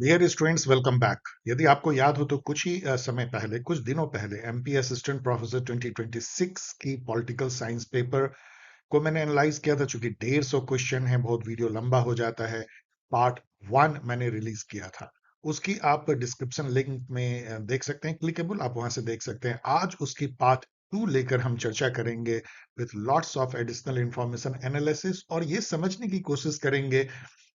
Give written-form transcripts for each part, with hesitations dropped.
Dear students, welcome back. यदि आपको याद हो तो कुछ ही समय पहले, कुछ दिनों पहले एमपी असिस्टेंट प्रोफेसर 2026 की पॉलिटिकल साइंस पेपर को मैंने एनालाइज किया था। चूंकि 150 क्वेश्चन है, बहुत वीडियो लंबा हो जाता है। पार्ट 1 मैंने रिलीज किया था। उसकी आप डिस्क्रिप्शन लिंक में देख सकते हैं, क्लिकेबल, आप वहां से देख सकते हैं। आज उसकी पार्ट 2 लेकर हम चर्चा करेंगे with lots of additional information analysis, और ये समझने की कोशिश करेंगे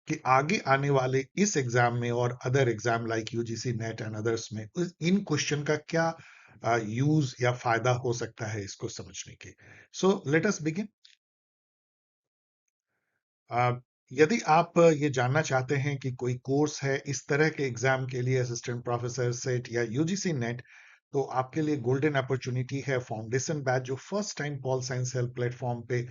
कि आगे आने वाले इस एग्जाम में और other exam like UGC net and others में इन क्वेश्चन का क्या यूज या फायदा हो सकता है इसको समझने के। So let us begin. यदि आप ये जानना चाहते हैं कि कोई कोर्स है इस तरह के एग्जाम के लिए, असिस्टेंट प्रोफेसर सेट या यूजीसी नेट, तो आपके लिए गोल्डन अपॉर्चुनिटी है फाउंडेशन बैच, जो first time pol science help platform पे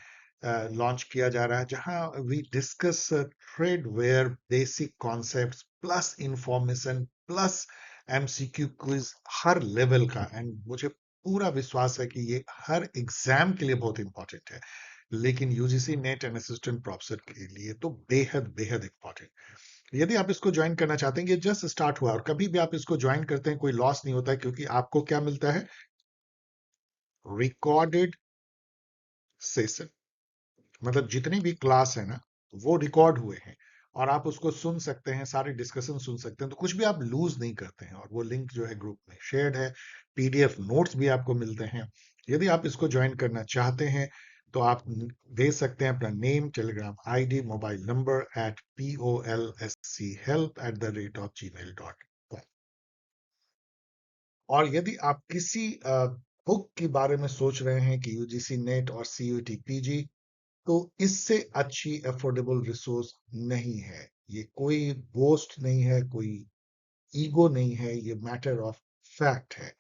लॉन्च किया जा रहा है, जहां we discuss threadbare basic concepts plus information plus MCQ quiz हर लेवल का। एंड मुझे पूरा विश्वास है कि ये हर एग्जाम के लिए बहुत इंपॉर्टेंट है, लेकिन UGC net and assistant professor के लिए तो बेहद बेहद इंपॉर्टेंट। यदि आप इसको ज्वाइन करना चाहते हैं, ये जस्ट स्टार्ट हुआ, और कभी भी आप इसको ज्वाइन करते हैं कोई लॉस नहीं होता है, क्योंकि आपको क्या मिलता है? Recorded session. मतलब जितनी भी क्लास है ना, वो रिकॉर्ड हुए हैं और आप उसको सुन सकते हैं, सारे डिस्कशन सुन सकते हैं, तो कुछ भी आप लूज नहीं करते हैं। और वो लिंक जो है ग्रुप में शेयर्ड है, पीडीएफ नोट्स भी आपको मिलते हैं। यदि आप इसको ज्वाइन करना चाहते हैं तो आप भेज सकते हैं अपना name, Telegram ID, mobile number @polschelp@gmail.com। और यदि आप किसी बुक के बारे में सोच रहे हैं कि यूजीसी नेट और सीयूटी पीजी, तो इससे अच्छी अफोर्डेबल रिसोर्स नहीं है। ये कोई बोस्ट नहीं है, कोई ईगो नहीं है, ये मैटर ऑफ फैक्ट है।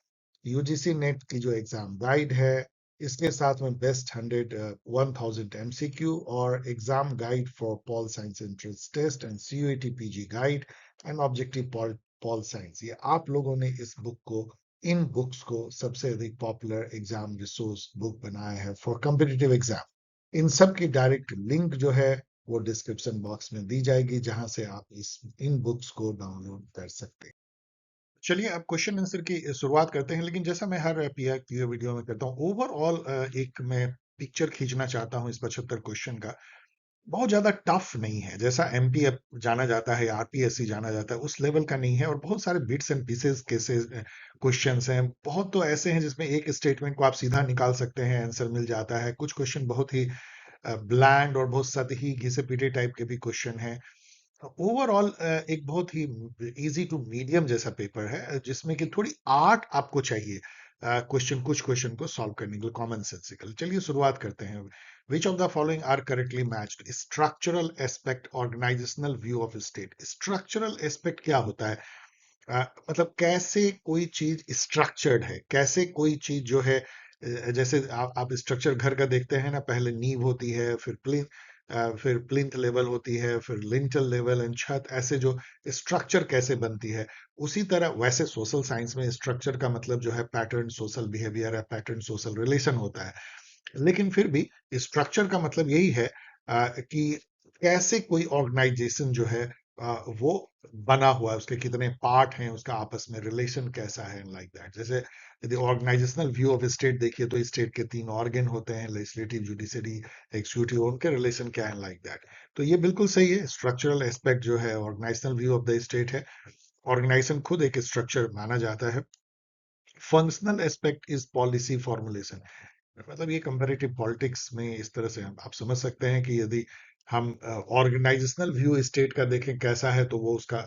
यूजीसी नेट की जो एग्जाम गाइड है, इसके साथ में बेस्ट 1000 एमसीक्यू और exam guide for pol science entrance test and CUET PG guide and objective pol science, ये आप लोगों ने इस बुक को, इन बुक्स को सबसे अधिक पॉपुलर एग्जाम रिसोर्स बुक बनाया है फॉर कॉम्पिटिटिव एग्जाम। इन सब की डायरेक्ट लिंक जो है वो डिस्क्रिप्शन बॉक्स में दी जाएगी, जहां से आप इन बुक्स को डाउनलोड कर सकते हैं। चलिए अब क्वेश्चन आंसर की शुरुआत करते हैं, लेकिन जैसा मैं हर पीए वीडियो में करता हूँ, ओवरऑल एक मैं पिक्चर खींचना चाहता हूँ इस 75 क्वेश्चन का। बहुत ज्यादा टफ नहीं है, जैसा एमपी जाना जाता है या आरपीएससी जाना जाता है उस लेवल का नहीं है, और बहुत सारे bits and pieces cases questions हैं। बहुत तो ऐसे हैं जिसमें एक स्टेटमेंट को आप सीधा निकाल सकते हैं, आंसर मिल जाता है। कुछ क्वेश्चन बहुत ही ब्लैंड और बहुत सतही, घिसे पीटे टाइप के भी क्वेश्चन हैं। ओवरऑल एक बहुत ही इजी टू मीडियम जैसा पेपर है, जिसमें कि थोड़ी आर्ट आपको चाहिए कुछ क्वेश्चन को सॉल्व करने के लिए, कॉमन सेंसिकल। चलिए शुरुआत करते हैं। Which of the following are correctly matched? Structural aspect, organisational view of state. Structural aspect क्या होता है? मतलब कैसे कोई चीज स्ट्रक्चर्ड है, कैसे कोई चीज जो है, जैसे आप स्ट्रक्चर घर का देखते हैं ना, पहले नींव होती है, फिर प्लिंथ लेवल होती है, फिर लिंटल लेवल एंड छत, ऐसे जो स्ट्रक्चर कैसे बनती है, उसी तरह वैसे सोशल साइंस में स्ट्रक्चर का मतलब जो है पैटर्न सोशल बिहेवियर है, पैटर्न सोशल रिलेशन होता है। लेकिन फिर भी स्ट्रक्चर का मतलब यही है कि कैसे कोई ऑर्गेनाइजेशन जो है वो बना हुआ है, उसके कितने पार्ट हैं, उसका आपस में रिलेशन कैसा है, लाइक दैट। जैसे यदि ऑर्गेनाइजेशनल व्यू ऑफ स्टेट देखिए तो स्टेट के 3 ऑर्गन होते हैं, लेजिस्लेटिव, जुडिशरी, एग्जीक्यूटिव, उनके रिलेशन क्या है, लाइक दैट। तो ये बिल्कुल सही है। स्ट्रक्चरल एस्पेक्ट जो है organisational view of the state है। ऑर्गेनाइजेशन खुद एक स्ट्रक्चर माना जाता है। Functional aspect is policy formulation. मतलब ये कंपैरेटिव पॉलिटिक्स में इस तरह से आप समझ सकते हैं कि यदि हम ऑर्गेनाइजेशनल व्यू स्टेट का देखें कैसा है, तो वो उसका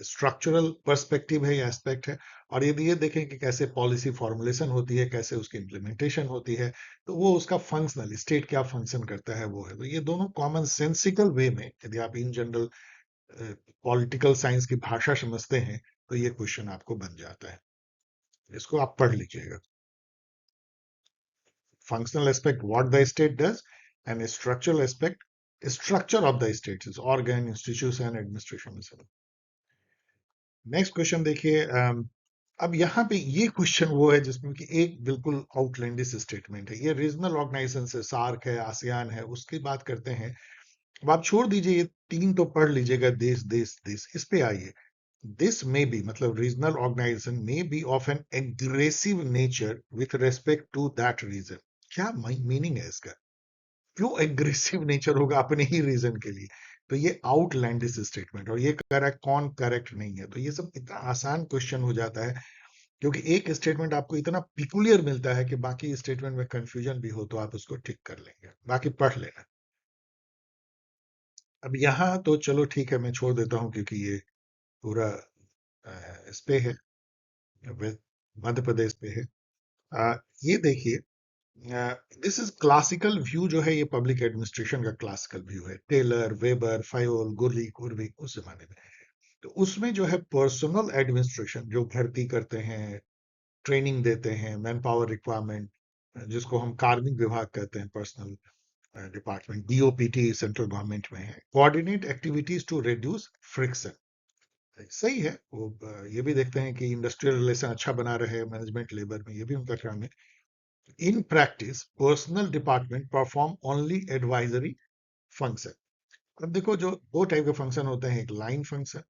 स्ट्रक्चरल पर्सपेक्टिव है या एस्पेक्ट है। और यदि ये देखें कि कैसे पॉलिसी फॉर्मुलेशन होती है, कैसे उसकी इम्प्लीमेंटेशन होती है, तो वो उसका फंक्शनल स्टेट क्या फंक्शन करता है वो है। तो ये दोनों कॉमन सेंसिकल वे में, यदि आप इन जनरल पॉलिटिकल साइंस की भाषा समझते हैं, तो ये क्वेश्चन आपको बन जाता है। इसको आप पढ़ लीजिएगा। Functional aspect, what the state does, and a structural aspect, structure of the state is organ, institution, administration. Next question देखिए। अब यहाँ पे ये क्वेश्चन वो है जिसमें कि एक बिल्कुल आउटलैंडिश स्टेटमेंट है। ये रीजनल ऑर्गेनाइजेशन से, सार्क है, आसियान है, उसकी बात करते हैं। अब आप छोड़ दीजिए, ये 3 तो पढ़ लीजिएगा, देश देश देश, इस पे आइए। दिस मे बी मतलब regional organisation may be of an aggressive nature with respect to that region. क्या मीनिंग है इसका? क्यों एग्रेसिव नेचर होगा अपने ही रीजन के लिए? तो ये आउटलैंडिश स्टेटमेंट, और ये करेक्ट कौन करेक्ट नहीं है, तो ये सब इतना आसान क्वेश्चन हो जाता है क्योंकि एक स्टेटमेंट आपको इतना पिकुलियर मिलता है कि बाकी स्टेटमेंट में कंफ्यूजन भी हो तो आप उसको ठीक कर लेंगे, बाकी पढ़ लेना। अब यहाँ तो चलो ठीक है, मैं छोड़ देता हूँ क्योंकि ये पूरा इस पे है, मध्य प्रदेश पे है। ये देखिए, दिस इज क्लासिकल व्यू जो है, ये पब्लिक एडमिनिस्ट्रेशन का क्लासिकल व्यू है, टेलर, वेबर, फायोल, गुरली, कुर्वी उस जमाने में। तो उसमें जो है पर्सनल एडमिनिस्ट्रेशन जो भर्ती करते हैं, ट्रेनिंग देते हैं, मैन पावर रिक्वायरमेंट, जिसको हम कार्मिक विभाग कहते हैं, personnel department, DOPT central government में है, coordinate activities to reduce friction. सही है वो। ये भी देखते हैं कि इंडस्ट्रियल रिलेशन अच्छा बना रहे मैनेजमेंट लेबर में, ये भी उनका काम है। In practice personal department perform only advisory function. अब देखो, जो दो टाइप के फंक्शन होते हैं, एक लाइन फंक्शन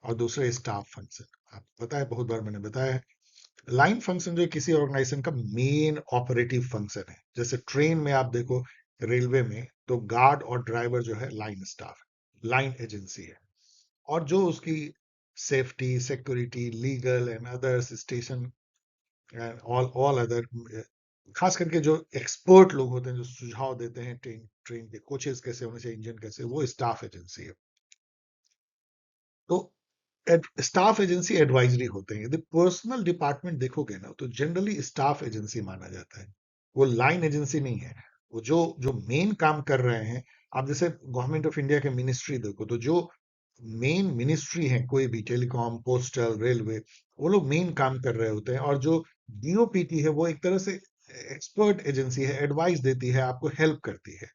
और दूसरा स्टाफ फंक्शन। आप पता है, बहुत बार मैंने बताया है। लाइन फंक्शन जो किसी ऑर्गेनाइजेशन का मेन ऑपरेटिव फंक्शन है, जैसे ट्रेन में आप देखो, रेलवे में तो गार्ड और ड्राइवर जो है लाइन स्टाफ, लाइन एजेंसी है। और जो उसकी safety, security, legal and others, station and all other, खास करके जो एक्सपर्ट लोग होते हैं जो सुझाव देते हैं, ट्रेन ट्रेन के कोचेस कैसे होने चाहिए, इंजन कैसे, वो स्टाफ एजेंसी है। तो स्टाफ एजेंसी एडवाइजरी होते हैं। यदि पर्सनल डिपार्टमेंट देखोगे ना, तो जनरली स्टाफ एजेंसी माना जाता है, वो लाइन एजेंसी नहीं है। वो जो जो मेन काम कर रहे हैं, आप जैसे गवर्नमेंट ऑफ इंडिया के मिनिस्ट्री देखो, तो जो मेन मिनिस्ट्री है, कोई भी टेलीकॉम, पोस्टल, रेलवे, वो लोग मेन काम कर रहे होते हैं। और जो डीओपीटी है, वो एक तरह से एक्सपर्ट एजेंसी है, एडवाइस देती है, आपको हेल्प करती है।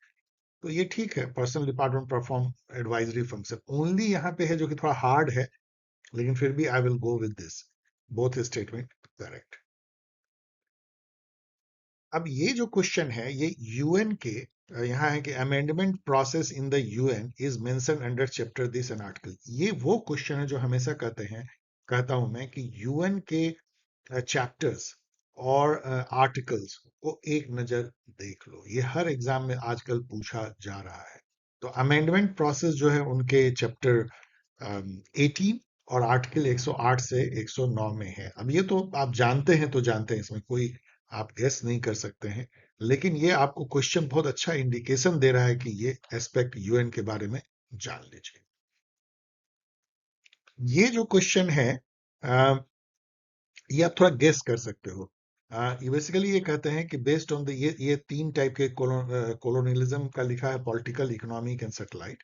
तो ये ठीक है, personal department perform advisory function. Only यहाँ पे है जो कि थोड़ा हार्ड है, लेकिन फिर भी आई will go with this, both statement correct. अब ये जो क्वेश्चन है, ये यूएन के यहाँ है कि amendment process in the UN is mention under chapter this an article. ये वो क्वेश्चन है जो हमेशा कहते हैं, कहता हूं मैं कि यूएन के चैप्टर्स और आर्टिकल्स को एक नजर देख लो। ये हर एग्जाम में आजकल पूछा जा रहा है। तो अमेंडमेंट प्रोसेस जो है उनके चैप्टर 18 और आर्टिकल 108 से 109 में है। अब ये तो आप जानते हैं, तो जानते हैं, इसमें कोई आप गेस नहीं कर सकते हैं। लेकिन ये आपको क्वेश्चन बहुत अच्छा इंडिकेशन दे रहा है कि ये एस्पेक्ट यूएन के बारे में जान लीजिए। ये जो क्वेश्चन है, ये आप थोड़ा गेस कर सकते हो। ये बेसिकली ये कहते हैं कि बेस्ड ऑन द, ये तीन टाइप के कॉलोनियलिज्म का लिखा है, political, economic and satellite.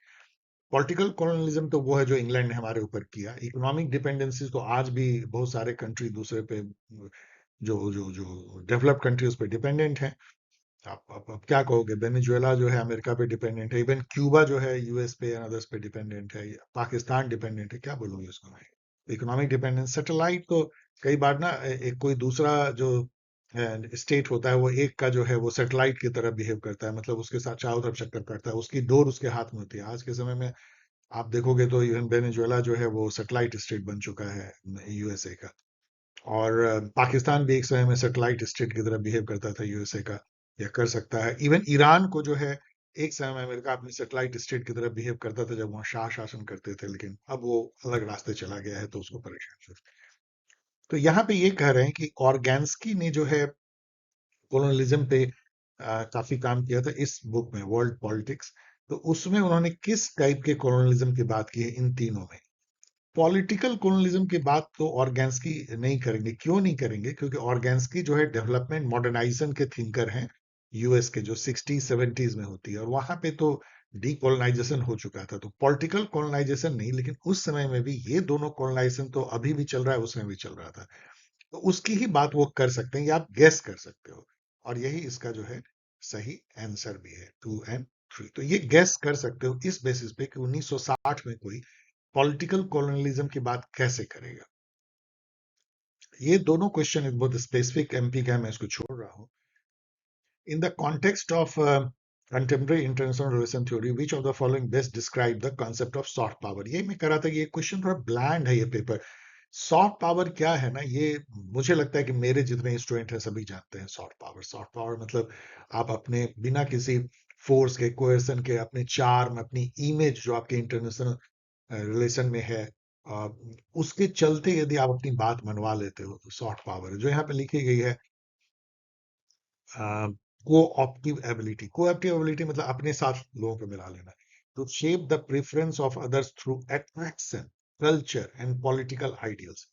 Political colonialism तो वो है जो इंग्लैंड ने हमारे ऊपर किया। इकोनॉमिक डिपेंडेंसी तो आज भी बहुत सारे कंट्री दूसरे पे, जो जो जो डेवलप्ड कंट्री उस पर डिपेंडेंट है। आप क्या कहोगे, वेनेजुएला जो है अमेरिका पे डिपेंडेंट है, इवन क्यूबा जो है यूएस पे एंड अदर्स पे डिपेंडेंट है, पाकिस्तान डिपेंडेंट है, क्या बोलोगे उसको? Economic dependence. सैटेलाइट तो कई बार ना, एक कोई दूसरा जो स्टेट होता है, वो एक का जो है वो सैटेलाइट की तरह बिहेव करता है, मतलब उसके साथ चारों तरफ चक्कर काटता है, उसकी डोर उसके हाथ में होती है। आज के समय में आप देखोगे तो इवन वेनेजुएला जो है वो सैटेलाइट स्टेट बन चुका है यूएसए का। और पाकिस्तान भी एक समय में सैटेलाइट स्टेट की तरह बिहेव करता था यूएसए का, या कर सकता है। इवन ईरान को जो है, एक समय में अमेरिका अपनी सैटेलाइट स्टेट की तरह बिहेव करता था जब वहां शाह शासन करते थे, लेकिन अब वो अलग रास्ते चला गया है, तो उसको परेशान। तो यहाँ पे ये कह रहे हैं कि ऑर्गेन्स्की ने जो है कोलोनलिज्म पे काफी काम किया था इस बुक में, वर्ल्ड पॉलिटिक्स। तो उसमें उन्होंने किस टाइप के कोलोनलिज्म की बात की है इन तीनों में? पॉलिटिकल कोलोनलिज्म की बात तो ऑर्गेन्स्की नहीं करेंगे। क्यों नहीं करेंगे? क्योंकि ऑर्गेन्स्की जो है डेवलपमेंट मॉडर्नाइजेशन के थिंकर हैं, यूएस के, जो 60s 70s में होती है, और वहां पे तो डीकोलोनाइजेशन हो चुका था। तो पॉलिटिकल कोलोनाइजेशन नहीं, लेकिन उस समय में भी ये दोनों कोलोनाइजेशन तो अभी भी चल रहा है, उसमें भी चल रहा था। तो उसकी ही बात वो कर सकते हैं, या आप गेस कर सकते हो। और यही इसका जो है सही आंसर भी है, 2 और 3। तो ये गेस कर सकते हो इस बेसिस पे कि 1960 में कोई पॉलिटिकल कॉलोनियलिज्म की बात कैसे करेगा। ये दोनों क्वेश्चन बहुत स्पेसिफिक एमपी का है, मैं इसको छोड़ रहा हूं। In the context of contemporary international relation theory, which of the following best describe the concept of soft power. ये मैं कह रहा था कि ये क्वेश्चन थोड़ा ब्लैंड है ये पेपर। सॉफ्ट पावर क्या है ना, ये मुझे लगता है कि मेरे जितने स्टूडेंट हैं सभी जानते हैं सॉफ्ट पावर। सॉफ्ट पावर मतलब आप अपने बिना किसी फोर्स के, कोएर्सन के, अपने चार्म, अपनी इमेज जो आपके इंटरनेशनल रिलेशन में है, अ, उसके चलते यदि आप अपनी बात मनवा लेते हो तो सॉफ्ट पावर है। जो यहाँ पे लिखी गई है कोऑप्टिव एबिलिटी। कोऑप्टिव एबिलिटी मतलब अपने साथ लोगों को मिला लेना। To shape the preference of others through attraction, culture and political ideals.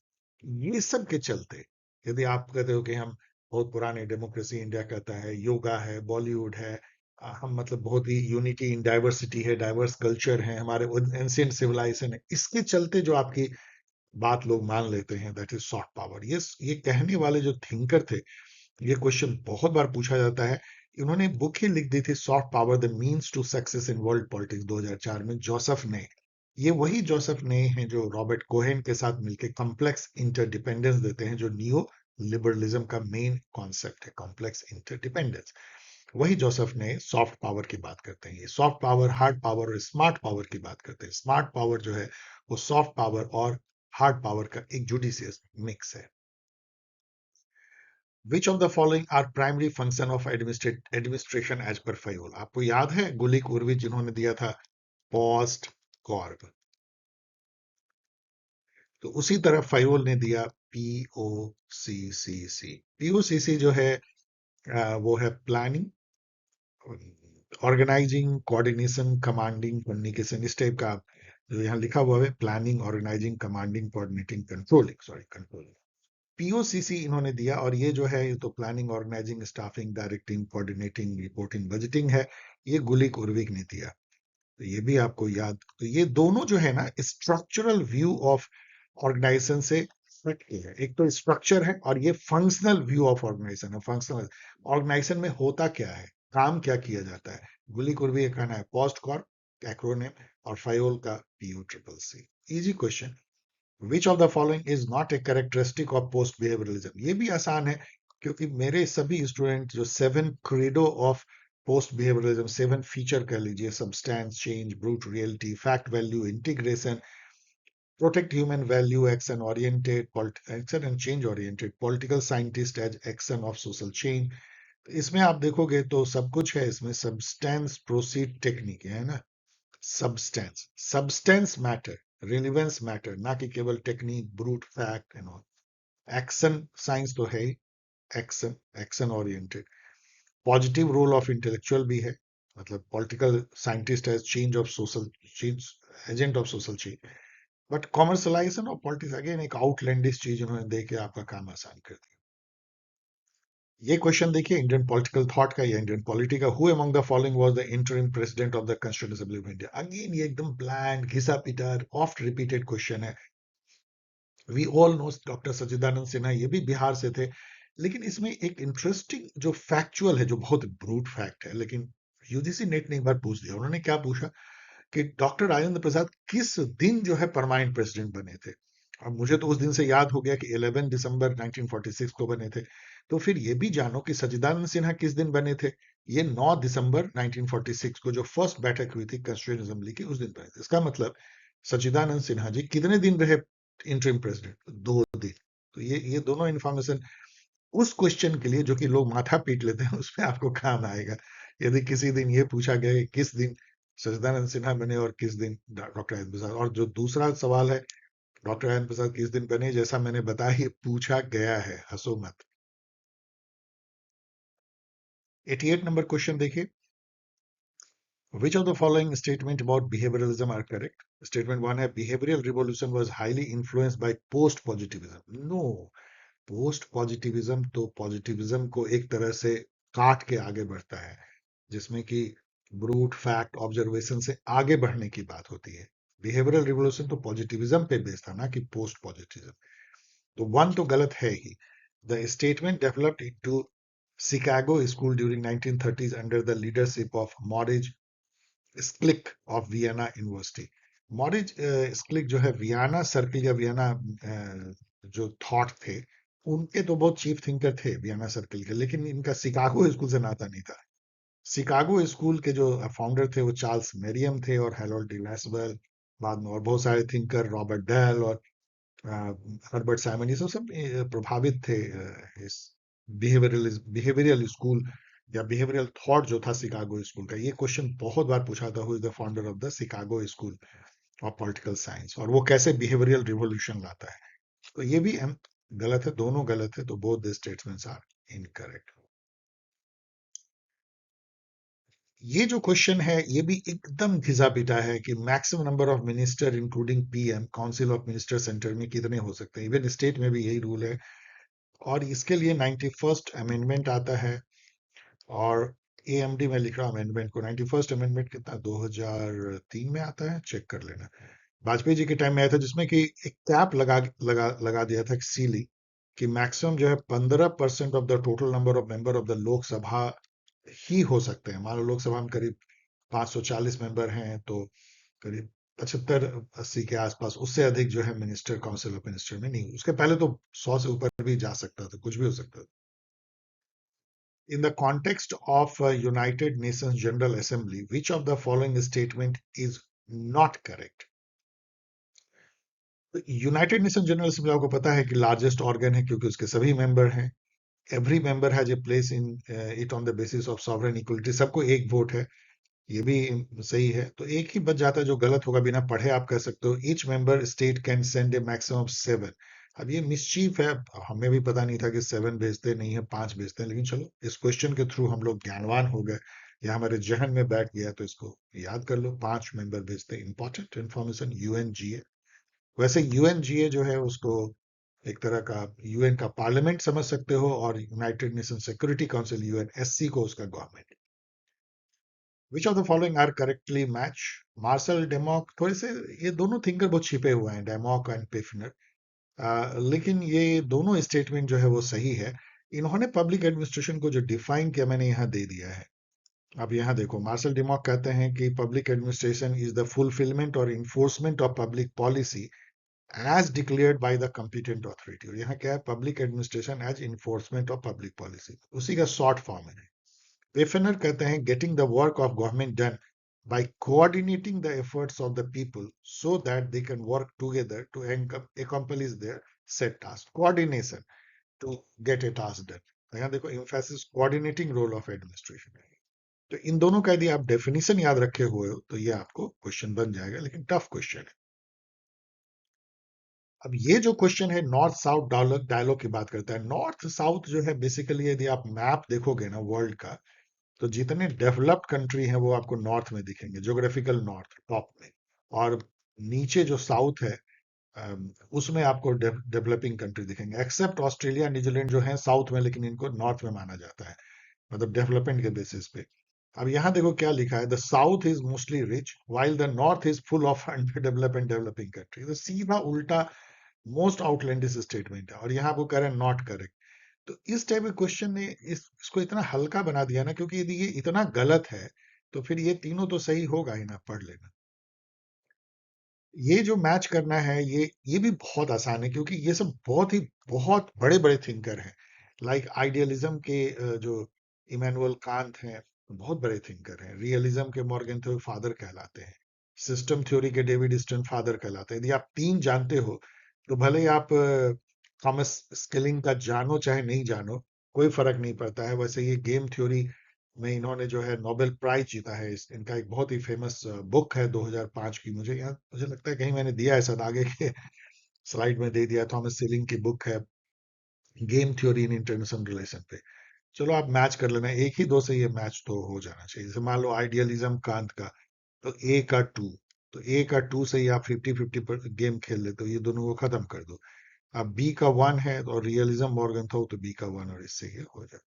ये सब के चलते यदि आप कहते हो कि हम बहुत पुराने डेमोक्रेसी इंडिया कहता है, योगा है, बॉलीवुड है, हम मतलब बहुत ही यूनिटी इन डाइवर्सिटी है, डाइवर्स कल्चर है, हमारे एंशिएंट सिविलाइजेशन है, इसके चलते जो आपकी बात लोग मान लेते हैं, दैट इज सॉफ्ट पावर। ये कहने वाले जो थिंकर थे, ये क्वेश्चन बहुत बार पूछा जाता है। इन्होंने बुक ही लिख दी थी, soft power the means to success in world politics, 2004 में, जोसेफ ने। ये वही जोसेफ ने हैं जो रॉबर्ट कोहेन के साथ मिलकर कॉम्प्लेक्स इंटरडिपेंडेंस देते हैं, जो नियो लिबरलिज्म का मेन कॉन्सेप्ट है, कॉम्प्लेक्स इंटरडिपेंडेंस। वही जोसेफ ने सॉफ्ट पावर की बात करते हैं। ये सॉफ्ट पावर, हार्ड पावर और स्मार्ट पावर की बात करते हैं। स्मार्ट पावर जो है वो सॉफ्ट पावर और हार्ड पावर का एक जुडिशियस मिक्स है। Which of the following are primary function of administration as per Fayol? आपको याद है गुलिक उर्वी जिन्होंने दिया था पोस्ट कॉर्ब, तो उसी तरह फयोल ने दिया POCCC। POCC जो है वो है planning, organising, coordination, commanding, communication, इस टाइप का जो यहाँ लिखा हुआ है, planning, organising, commanding, coordinating, controlling, sorry controlling. POCC इन्होंने दिया, और ये जो है ये तो planning, organising, staffing, directing, coordinating, reporting, budgeting है। ये गुलिक उर्विक ने दिया, तो ये भी आपको याद। तो ये दोनों जो है ना स्ट्रक्चरल व्यू ऑफ ऑर्गेनाइजेशन से हट के है। एक तो स्ट्रक्चर है और ये फंक्शनल व्यू ऑफ ऑर्गेनाइजेशन है। फंक्शनल ऑर्गेनाइजेशन में होता क्या है, काम क्या किया जाता है। गुलिक उर्विक का कहना है पोस्ट कॉर्प एक्रोनिम, और फायोल का PO CCC। Easy question. Which of the following is not a characteristic of post behaviourism. ये भी आसान है क्योंकि मेरे सभी स्टूडेंट जो 7 credo of post behaviouralism, 7 feature कह लीजिए, substance, change, brute reality, fact value, integration, protect human value, action oriented, action and change oriented, political scientist as action of social change. इसमें आप देखोगे तो सब कुछ है इसमें। सब्सटेंस, प्रोसीड, टेक्निक है ना। Substance, substance matter, relevance matter, ना कि केवल technique, brute fact and all. Action science तो है ही, action, action oriented. Positive role of intellectual भी है, मतलब political scientist as change of social change, agent of social change. But commercialisation of politics again एक आउटलैंडिश चीज उन्होंने दे के आपका काम आसान कर दिया। ये क्वेश्चन देखिए इंडियन पॉलिटिकल थॉट का या इंडियन पॉलिटी का। Who among the following was the interim president of the constituent assembly of India. Again ये एकदम ब्लैंड, घिसा पिटा, ऑफ्ट रिपीटेड क्वेश्चन है। वी ऑल नो डॉक्टर सच्चिदानंद सिन्हा, ये भी बिहार से थे। लेकिन इसमें एक इंटरेस्टिंग जो फैक्चुअल है, जो बहुत ब्रूट फैक्ट है, लेकिन यूजीसी नेट ने एक बार पूछ दिया। उन्होंने क्या पूछा कि डॉक्टर राजेंद्र प्रसाद किस दिन जो है परमानेंट प्रेसिडेंट बने थे। अब मुझे तो उस दिन से याद हो गया कि 11 दिसंबर 1946 को बने थे। तो फिर ये भी जानो कि सच्चिदानंद सिन्हा किस दिन बने थे। ये 9 दिसंबर 1946 को जो फर्स्ट बैठक हुई थी कॉन्स्टिट्यूएंट असेंबली की, उस दिन बने थे। इसका मतलब सच्चिदानंद सिन्हा जी कितने दिन रहे इंटरिम प्रेसिडेंट? 2 दिन। तो ये दोनों इंफॉर्मेशन उस क्वेश्चन के लिए जो कि लोग माथा पीट लेते हैं उसमें आपको काम आएगा। यदि किसी दिन ये पूछा गया कि किस दिन सच्चिदानंद सिन्हा बने और किस दिन डॉक्टर राजेंद्र प्रसाद, और जो दूसरा सवाल है डॉक्टर राजेंद्र प्रसाद किस दिन बने, जैसा मैंने बताया ये पूछा गया है, हंसो मत। 88 नंबर क्वेश्चन देखिए। Which of the following statement about behavioralism are correct? Statement 1 है behavioral revolution was highly influenced by post positivism. No, post positivism तो पॉजिटिविज्म को एक तरह से काट के आगे बढ़ता है, जिसमें कि ब्रूट फैक्ट ऑब्जर्वेशन से आगे बढ़ने की बात होती है। बिहेवियरल रिवोल्यूशन तो पॉजिटिविज्म पे बेस्ड था ना कि पोस्ट पॉजिटिविज्म। तो वन तो गलत है ही। The statement developed into Chicago school during 1930s under the leadership of Moritz Schlick of Vienna university. Moritz Schlick जो है वियना सर्किल या वियना जो थॉट थे, उनके तो बहुत चीफ थिंकर थे वियना सर्किल के, लेकिन इनका शिकागो स्कूल से नाता नहीं था। शिकागो स्कूल के जो फाउंडर थे वो चार्ल्स मेरियम थे और हैरोल्ड डी लासवेल, बाद में और बहुत सारे थिंकर, रॉबर्ट डेल और हर्बर्ट साइमन, ये सब प्रभावित थे इस बिहेवियरल स्कूल या बिहेवियरल थॉट जो था शिकागो स्कूल का। ये क्वेश्चन बहुत बार पूछा था, who is the founder of the Chicago school of political science, और वो कैसे बिहेवियरल रिवॉल्यूशन लाता है। तो ये भी गलत है, दोनों गलत है, तो both the statements are incorrect. ये जो क्वेश्चन है ये भी एकदम घिसा पिटा है कि maximum number of minister including PM, council of minister centre में कितने हो सकते हैं। इवन स्टेट में भी यही रूल है, और इसके लिए 91st अमेंडमेंट आता है। और एएमडी में लिख रहा हूं अमेंडमेंट को, 91st अमेंडमेंट कितना 2003 में आता है, चेक कर लेना। वाजपेयी जी के टाइम में आया था, जिसमें कि एक कैप लगा दिया था, एक सीलिंग, कि मैक्सिमम जो है 15% of the total number of member of the Lok Sabha ही हो सकते हैं। मान लो लोकसभा में करीब 540 मेंबर हैं, तो करीब 75-80 के आसपास, उससे अधिक जो है मिनिस्टर, काउंसिल ऑफ मिनिस्टर में नहीं। उसके पहले तो 100 से ऊपर भी जा सकता था, कुछ भी हो सकता था। In the context of a United Nations General Assembly, which of the following statement is not correct? United nation general assembly आपको पता है कि लार्जेस्ट ऑर्गन है, क्योंकि उसके सभी मेंबर हैं। Every member has a place in it on the basis of sovereign equality, सबको एक वोट है, ये भी सही है। तो एक ही बच जाता है जो गलत होगा, बिना पढ़े आप कह सकते हो each member state can send A maximum of 7। अब ये मिसचीफ है, हमें भी पता नहीं था कि 7 भेजते नहीं है, 5 भेजते हैं, लेकिन चलो इस क्वेश्चन के थ्रू हम लोग ज्ञानवान हो गए, या हमारे जहन में बैठ गया, तो इसको याद कर लो, 5 मेंबर भेजते हैं। Important information, UNGA. वैसे यूएनजीए जो है उसको एक तरह का यूएन का पार्लियामेंट समझ सकते हो, और United Nation Security Council UNSC को उसका government. Which of the following are correctly match? Marshall Dimock, थोड़े से ये दोनों थिंकर बहुत छिपे हुए हैं, डेमोक एंड पेफनर, लेकिन ये दोनों स्टेटमेंट जो है वो सही है। इन्होंने पब्लिक एडमिनिस्ट्रेशन को जो डिफाइन किया, मैंने यहाँ दे दिया है। अब यहाँ देखो, मार्शल डिमॉक कहते हैं कि public administration is the fulfilment और enforcement of public policy as declared by the competent authority. और यहाँ क्या है, public administration as enforcement of public policy, उसी का शॉर्ट फॉर्म है। वेफेनर कहते हैं getting the work of government done by coordinating the efforts of the people so that they can work together to accomplish their set task. Coordination to get a task done. तो यहाँ देखो, emphasis coordinating role of administration। तो इन दोनों का यदि आप definition याद रखे हुए हो तो ये आपको क्वेश्चन बन जाएगा, लेकिन टफ क्वेश्चन है। अब ये जो क्वेश्चन है नॉर्थ साउथ डायलॉग की बात करता है। नॉर्थ साउथ जो है बेसिकली, यदि आप मैप देखोगे ना वर्ल्ड का, तो जितने डेवलप्ड कंट्री हैं वो आपको नॉर्थ में दिखेंगे, ज्योग्राफिकल नॉर्थ टॉप में, और नीचे जो साउथ है उसमें आपको डेवलपिंग कंट्री दिखेंगे, एक्सेप्ट ऑस्ट्रेलिया, न्यूजीलैंड जो है साउथ में, लेकिन इनको नॉर्थ में माना जाता है, मतलब डेवलपमेंट के बेसिस पे। अब यहाँ देखो क्या लिखा है, the south is mostly rich while the north is full of undeveloped and developing country. तो सीधा उल्टा मोस्ट आउटलैंडिश स्टेटमेंट है, और यहाँ वो कह रहे हैं नॉट करेक्ट। तो इस टाइप के क्वेश्चन ने इसको इतना हल्का बना दिया ना, क्योंकि यदि ये इतना गलत है तो फिर ये तीनों तो सही होगा ही ना, पढ़ लेना। ये जो मैच करना है ये भी बहुत आसान है, क्योंकि ये सब बहुत बड़े बड़े थिंकर हैं। लाइक आइडियलिज्म के जो इमैनुअल कांत हैं, बहुत बड़े थिंकर हैं। रियलिज्म के मॉर्गन थ्योरी फादर कहलाते हैं। सिस्टम थ्योरी के डेविड स्टर्न फादर कहलाते हैं। यदि आप तीन जानते हो तो भले ही आप थॉमस स्किलिंग का जानो चाहे नहीं जानो, कोई फर्क नहीं पड़ता है। वैसे ये गेम थ्योरी में इन्होंने जो है नोबेल प्राइज जीता है। इनका एक बहुत ही फेमस बुक है 2005 की, मुझे लगता है कहीं मैंने दिया है, शायद आगे के स्लाइड में दे दिया। थॉमस सेलिंग की बुक है game theory in international relation पे। चलो आप मैच कर लेना, एक ही दो से ये मैच तो हो जाना चाहिए। जैसे मान लो आइडियलिज्म कांत का, तो ए का टू, तो ए का टू से ही आप 50-50 गेम खेल लेते हो, ये दोनों को खत्म कर दो। अब बी का वन है और रियलिज्म मॉर्गन था, तो बी का वन, और इससे ये हो जाए।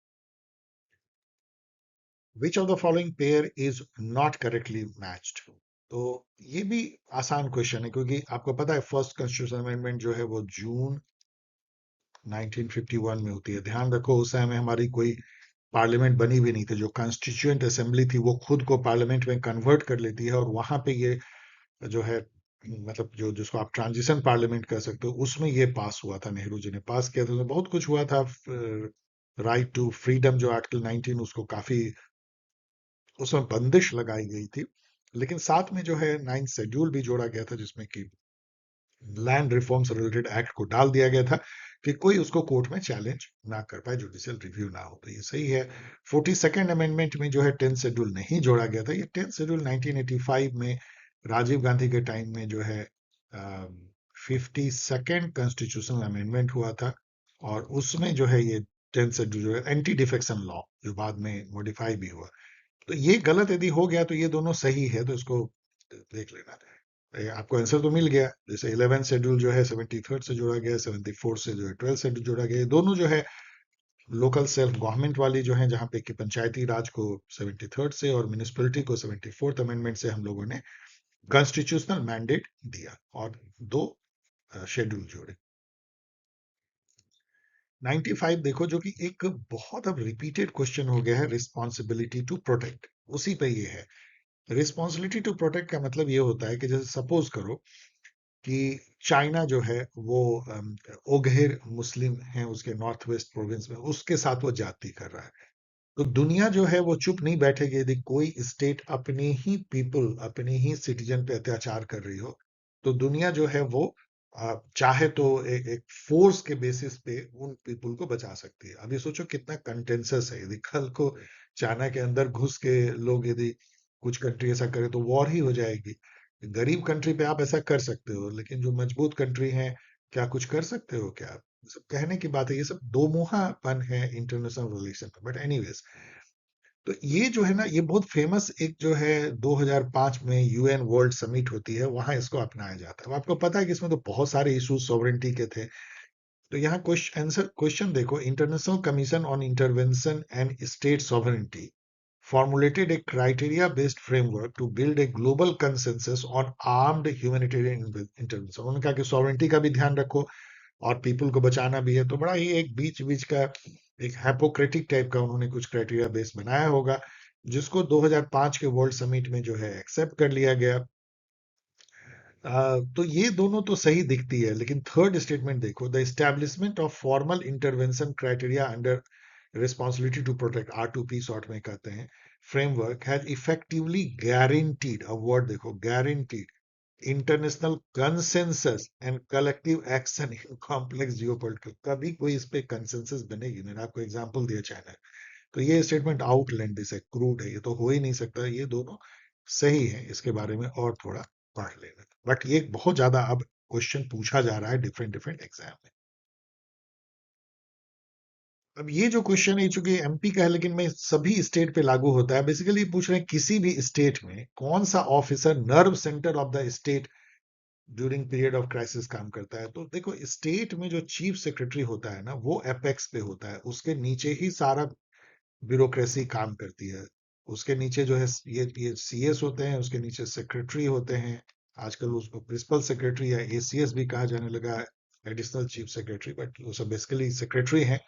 विच of the following pair is not correctly matched? तो ये भी आसान क्वेश्चन है, क्योंकि आपको पता है फर्स्ट कॉन्स्टिट्यूशन अमेंडमेंट जो है वो जून 1951 में होती है। ध्यान रखो, उस समय हमारी कोई पार्लियामेंट बनी भी नहीं थी। जो कॉन्स्टिट्यूएंट असेंबली थी वो खुद को पार्लियामेंट में कन्वर्ट कर लेती है, और वहां पे ये जो है, मतलब जो जिसको आप ट्रांजिशन पार्लियामेंट कह सकते हो, उसमें ये पास हुआ था। नेहरू जी ने पास किया था, उसमें बहुत कुछ हुआ था। राइट टू फ्रीडम जो आर्टिकल 19, उसको काफी उसमें बंदिश लगाई गई थी, लेकिन साथ में जो है 9th शेड्यूल भी जोड़ा गया था, जिसमें कि लैंड रिफॉर्म से रिलेटेड एक्ट को डाल दिया गया था कि कोई उसको कोर्ट में चैलेंज ना कर पाए, जुडिशियल रिव्यू ना हो। तो ये सही है। 42nd अमेंडमेंट में जो है 10th शेड्यूल नहीं जोड़ा गया था। ये 10th शेड्यूल 1985 में राजीव गांधी के टाइम में जो है 52nd कॉन्स्टिट्यूशनल अमेंडमेंट हुआ था, और उसमें जो है ये 10th शेड्यूल जो है एंटी डिफेक्शन लॉ, जो बाद में मॉडिफाई भी हुआ। तो ये गलत यदि हो गया तो ये दोनों सही है, तो इसको देख लेना। आपको आंसर तो मिल गया। जैसे 11 शेड्यूल जो है 73rd से जोड़ा गया, 74 से जो है 12 शेड्यूल जोड़ा गया। दोनों जो है लोकल सेल्फ गवर्नमेंट वाली जो है, जहां पे कि पंचायती राज को 73rd से और म्यूनिसिपैलिटी को 74th अमेंडमेंट से हम लोगों ने कॉन्स्टिट्यूशनल मैंडेट दिया, और दो शेड्यूल जोड़े। 95 देखो, जो कि एक बहुत अब रिपीटेड क्वेश्चन हो गया है, रिस्पॉन्सिबिलिटी टू प्रोटेक्ट, उसी पे ये है। रिस्पॉन्सिबिलिटी टू प्रोटेक्ट का मतलब ये होता है कि जैसे सपोज करो कि चाइना जो है वो ओगहिर मुस्लिम है उसके नॉर्थ वेस्ट प्रोविंस में, उसके साथ वो जाति कर रहा है। तो दुनिया जो है वो चुप नहीं बैठेगी यदि कोई स्टेट अपने ही पीपल, अपने ही सिटीजन पे अत्याचार कर रही हो। तो दुनिया जो है वो चाहे तो एक फोर्स के बेसिस पे उन पीपल को बचा सकती है। अभी सोचो कितना कंटेंसस है, यदि कल को चाइना के अंदर घुस के लोग यदि कुछ कंट्री ऐसा करे तो वॉर ही हो जाएगी। गरीब कंट्री पे आप ऐसा कर सकते हो, लेकिन जो मजबूत कंट्री है, क्या कुछ कर सकते हो क्या? सब कहने की बात है, ये सब दो मुहापन है इंटरनेशनल रिलेशन में। बट एनीवेज, तो ये जो है ना, ये बहुत फेमस एक जो है 2005 में यूएन वर्ल्ड समिट होती है, वहां इसको अपनाया जाता है। अब आपको पता है कि इसमें तो बहुत सारे इश्यूज सॉवरेंटी के थे। तो यहाँ क्वेश्चन देखो, international commission on intervention and state sovereignty formulated a criteria based framework to build a global consensus on armed humanitarian intervention। उन्होंने कहा कि सॉवरेंटी का भी ध्यान रखो और पीपल को बचाना भी है। तो बड़ा ही एक बीच बीच का एक हैपोक्रेटिक टाइप का उन्होंने कुछ क्राइटेरिया बेस बनाया होगा, जिसको 2005 के वर्ल्ड समिट में जो है एक्सेप्ट कर लिया गया। तो ये दोनों तो सही दिखती है, लेकिन थर्ड स्टेटमेंट देखो, the establishment of formal intervention criteria under responsibility to protect, R2P short में कहते हैं, फ्रेमवर्क हैज इफेक्टिवली गारंटीड, अब वर्ड देखो, guaranteed international consensus and collective action in complex geopolitical. कभी कोई इस पे कंसेंसस बनेगी? मैंने आपको एग्जांपल दिया चाइना। तो ये स्टेटमेंट आउटलैंडिश है, क्रूड है, ये तो हो ही नहीं सकता। ये दोनों सही है, इसके बारे में और थोड़ा पढ़ लेना। बट ये बहुत ज्यादा अब क्वेश्चन पूछा जा रहा है डिफरेंट डिफरेंट एग्जाम में। अब ये जो क्वेश्चन है, चूंकि एमपी का है, लेकिन मैं सभी स्टेट पे लागू होता है। बेसिकली पूछ रहे हैं किसी भी स्टेट में कौन सा officer nerve centre of the state during period of crisis काम करता है। तो देखो, स्टेट में जो चीफ सेक्रेटरी होता है ना, वो एपेक्स पे होता है, उसके नीचे ही सारा ब्यूरोक्रेसी काम करती है। उसके नीचे जो है ये सीएस होते हैं, उसके नीचे सेक्रेटरी होते हैं। आजकल उसको प्रिंसिपल सेक्रेटरी या एसीएस भी कहा जाने लगा है, एडिशनल चीफ सेक्रेटरी, बट वो सब बेसिकली सेक्रेटरी हैं।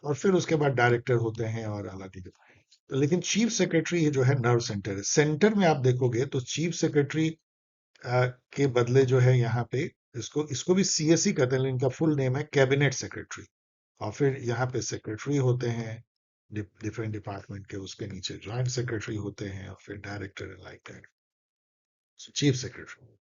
और फिर उसके बाद डायरेक्टर होते हैं और अलग ही। तो लेकिन चीफ सेक्रेटरी जो है नर्व सेंटर है। सेंटर में आप देखोगे तो चीफ सेक्रेटरी के बदले जो है यहाँ पे इसको इसको भी सीएससी कहते हैं, लेकिन इनका फुल नेम है कैबिनेट सेक्रेटरी। और फिर यहाँ पे सेक्रेटरी होते हैं डिफरेंट डिपार्टमेंट के, उसके नीचे ज्वाइंट सेक्रेटरी होते हैं, और फिर director like that, chief secretary.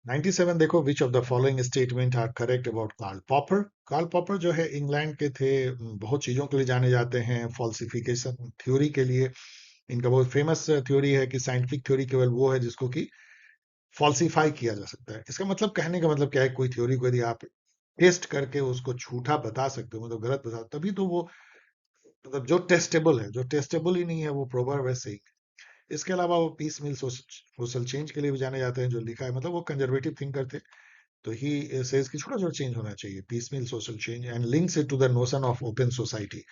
97 देखो, which of the following statement are correct about Karl Popper. Karl Popper जो है इंग्लैंड के थे, बहुत चीजों के लिए जाने जाते हैं, फॉल्सिफिकेशन थ्योरी के लिए। इनका बहुत फेमस थ्योरी है कि साइंटिफिक थ्योरी केवल वो है जिसको कि फॉल्सिफाई किया जा सकता है। इसका मतलब, कहने का मतलब क्या है, कोई थ्योरी को यदि आप टेस्ट करके उसको झूठा बता सकते हो, मतलब गलत बता, तभी तो वो, मतलब जो टेस्टेबल है, जो टेस्टेबल ही नहीं है वो प्रोवर्ब है, सही। इसके अलावा वो पीस मिल सोशल चेंज के लिए भी जाने जाते हैं, जो लिखा है, मतलब वो कंजर्वेटिव थिंकर थे। तो ही सेज कि छोटा छोटा चेंज होना चाहिए, piecemeal social change, and links it to the notion of open society.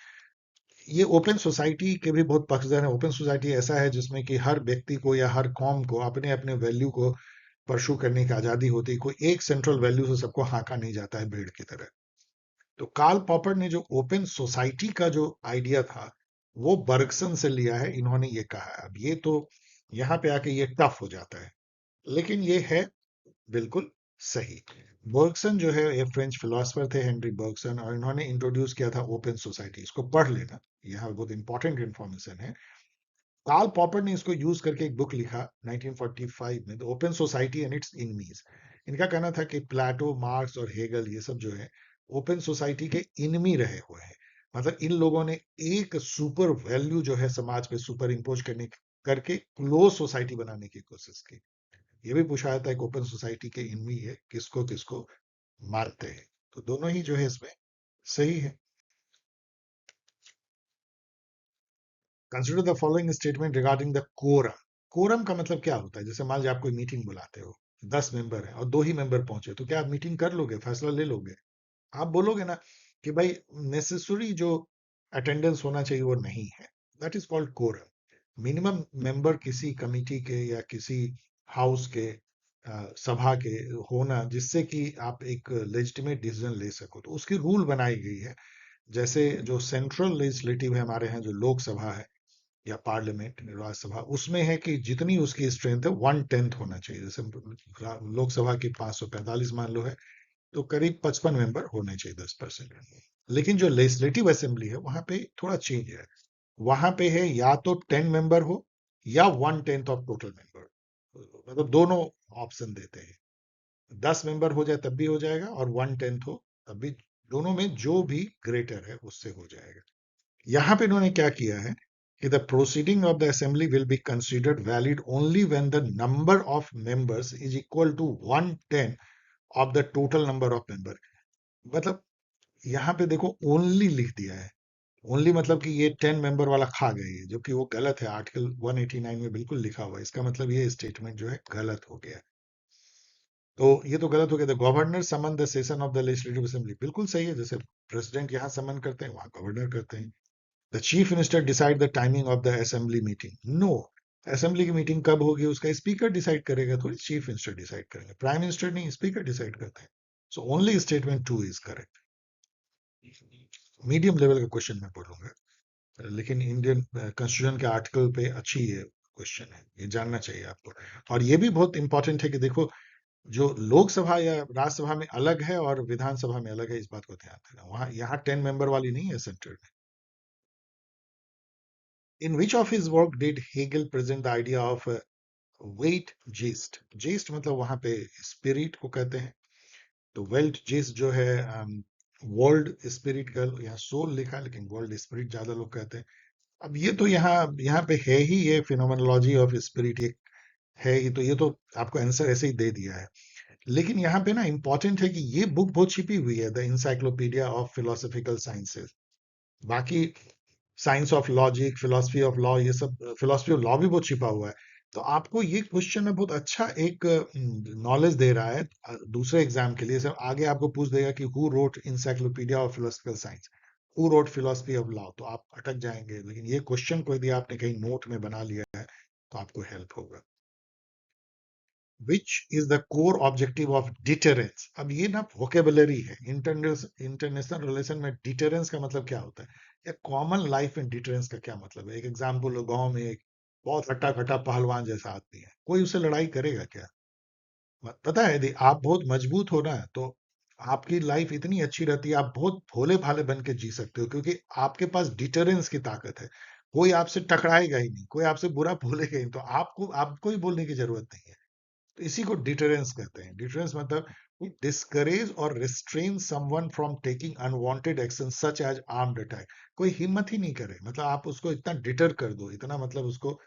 ये ओपन सोसाइटी के भी बहुत पक्षधर है। ओपन सोसाइटी ऐसा है जिसमें कि हर व्यक्ति को या हर कॉम को अपने अपने वैल्यू को परसू करने की आजादी होती है। कोई एक सेंट्रल वैल्यू से सबको हाका नहीं जाता है भेड़ की तरह। तो कार्ल पॉपर ने जो ओपन सोसाइटी का जो आइडिया था, वो बर्गसन से लिया है, इन्होंने ये कहा है। अब ये तो यहाँ पे आके ये टफ हो जाता है, लेकिन ये है बिल्कुल सही। बर्गसन जो है ये फ्रेंच फिलोसफर थे, हेनरी बर्गसन, और इन्होंने इंट्रोड्यूस किया था ओपन सोसाइटी। इसको पढ़ लेना, यहाँ बहुत इंपॉर्टेंट इंफॉर्मेशन है। कार्ल पॉपर ने इसको यूज करके एक बुक लिखा 1945 में, the open society and its enemies. इनका कहना था कि प्लेटो, मार्क्स और हेगल ये सब जो है ओपन सोसाइटी के इनमी रहे हुए हैं। मतलब इन लोगों ने एक सुपर वैल्यू जो है समाज पे सुपर इम्पोज करने करके क्लोज सोसाइटी बनाने की कोशिश की। ये भी पूछा जाता है कि ओपन सोसाइटी के इनमी है, किसको किसको मारते हैं। तो दोनों ही जो है इसमें सही है। Consider the following statement regarding the quorum. Quorum का मतलब क्या होता है? जैसे मान लीजिए आप कोई मीटिंग बुलाते हो, 10 मेंबर है और 2 ही मेंबर पहुंचे, तो क्या आप मीटिंग कर लोगे, फैसला ले लोगे? आप बोलोगे ना कि भाई नेसेसरी जो अटेंडेंस होना चाहिए वो नहीं है। That is called quorum. Minimum member किसी कमिटी के या किसी हाउस के सभा के होना, जिससे कि आप एक लेजिटिमेट डिसीजन ले सको, तो उसकी रूल बनाई गई है। जैसे जो सेंट्रल लेजिस्लेटिव है हमारे यहाँ, जो लोकसभा है या पार्लियामेंट राज्यसभा, उसमें है कि जितनी उसकी स्ट्रेंथ है 1/10 होना चाहिए। जैसे लोकसभा की 545 मान लो है, तो करीब 55 मेंबर होने चाहिए, 10%। लेकिन जो लेजिस्लेटिव असेंबली है वहां पे थोड़ा चेंज है। वहां पे है या तो 10 मेंबर हो या 1/10 ऑफ टोटल मेंबर, मतलब दोनों ऑप्शन देते हैं। 10 मेंबर हो जाए तब भी हो जाएगा, और 1/10 हो तब भी, दोनों में जो भी ग्रेटर है उससे हो जाएगा। यहां पे इन्होंने क्या किया है कि the proceeding of the assembly will be considered valid only when the number of members is equal to 1/10 of the total number of member. मतलब यहाँ पे देखो ओनली लिख दिया है। ओनली मतलब कि ये 10 मेंबर वाला खा गए, जो कि वो गलत है। आर्टिकल 189 में बिल्कुल लिखा हुआ है, इसका मतलब ये स्टेटमेंट जो है गलत हो गया। तो ये तो गलत हो गया। The governor summon the session of the legislative assembly, बिल्कुल सही है। जैसे प्रेसिडेंट यहाँ समन करते हैं, वहां गवर्नर करते हैं। The chief minister decide the timing of the assembly meeting. No, assembly की मीटिंग कब होगी उसका स्पीकर डिसाइड करेगा, थोड़ी चीफ मिनिस्टर डिसाइड करेंगे। प्राइम मिनिस्टर नहीं, स्पीकर डिसाइड करते हैं। So only statement 2 is correct. Medium level का क्वेश्चन मैं बोलूंगा, लेकिन इंडियन कॉन्स्टिट्यूशन के आर्टिकल पे अच्छी ये क्वेश्चन है, ये जानना चाहिए आपको। और ये भी बहुत इंपॉर्टेंट है कि देखो, जो लोकसभा या राज्यसभा में अलग है और विधानसभा में अलग है, इस बात को ध्यान देना। वहां यहाँ 10 मेंबर वाली नहीं है सेंटर में। In which of his work did Hegel present the idea of Weltgeist? Geist मतलब वहां पे स्पिरिट को कहते हैं। तो वेल्ट जीस्ट जो है वर्ल्ड स्पिरिट का, यहाँ सोल लिखा है लेकिन वर्ल्ड स्पिरिट ज्यादा लोग कहते हैं। अब ये तो यहाँ यहाँ पे है ही, ये फिनोमेनोलॉजी ऑफ स्पिरिट ये है ही, तो ये तो आपको आंसर ऐसे ही दे दिया है। लेकिन यहाँ पे ना इंपॉर्टेंट है कि ये बुक बहुत छिपी हुई है, the encyclopaedia of philosophical sciences. बाकी science of logic, philosophy of law, ये सब फिलोसफी ऑफ लॉ भी बहुत छिपा हुआ है। तो आपको ये क्वेश्चन में बहुत अच्छा एक नॉलेज दे रहा है दूसरे एग्जाम के लिए। सब आगे आपको पूछ देगा कि who wrote encyclopedia of philosophical science, who wrote philosophy of law, तो आप अटक जाएंगे। लेकिन ये क्वेश्चन को यदि आपने कहीं नोट में बना लिया है तो आपको हेल्प होगा। Which is the core objective of deterrence? अब ये ना वोकेबलरी है। इंटरनेशनल रिलेशन में डिटरेंस का मतलब क्या होता है, या कॉमन लाइफ में डिटरेंस का क्या मतलब है? एक एग्जाम्पल लो, गांव में एक बहुत हट्टा कट्टा पहलवान जैसा आदमी है, कोई उससे लड़ाई करेगा क्या? पता है, यदि आप बहुत मजबूत हो ना, तो आपकी लाइफ इतनी अच्छी रहती है, आप बहुत भोले भाले बन के जी सकते हो, क्योंकि आपके पास डिटरेंस की ताकत है। कोई आपसे टकराएगा ही नहीं, कोई आपसे बुरा बोलेगा ही नहीं, तो आपको आपको ही बोलने की जरूरत नहीं है। तो इसी को डिटरेंस कहते हैं। डिटरेंस मतलब डिस्करेज और restrain someone from taking unwanted action such as armed attack. कोई हिम्मत ही नहीं करे, मतलब आप उसको इतना डिटर कर दो, इतना मतलब उसको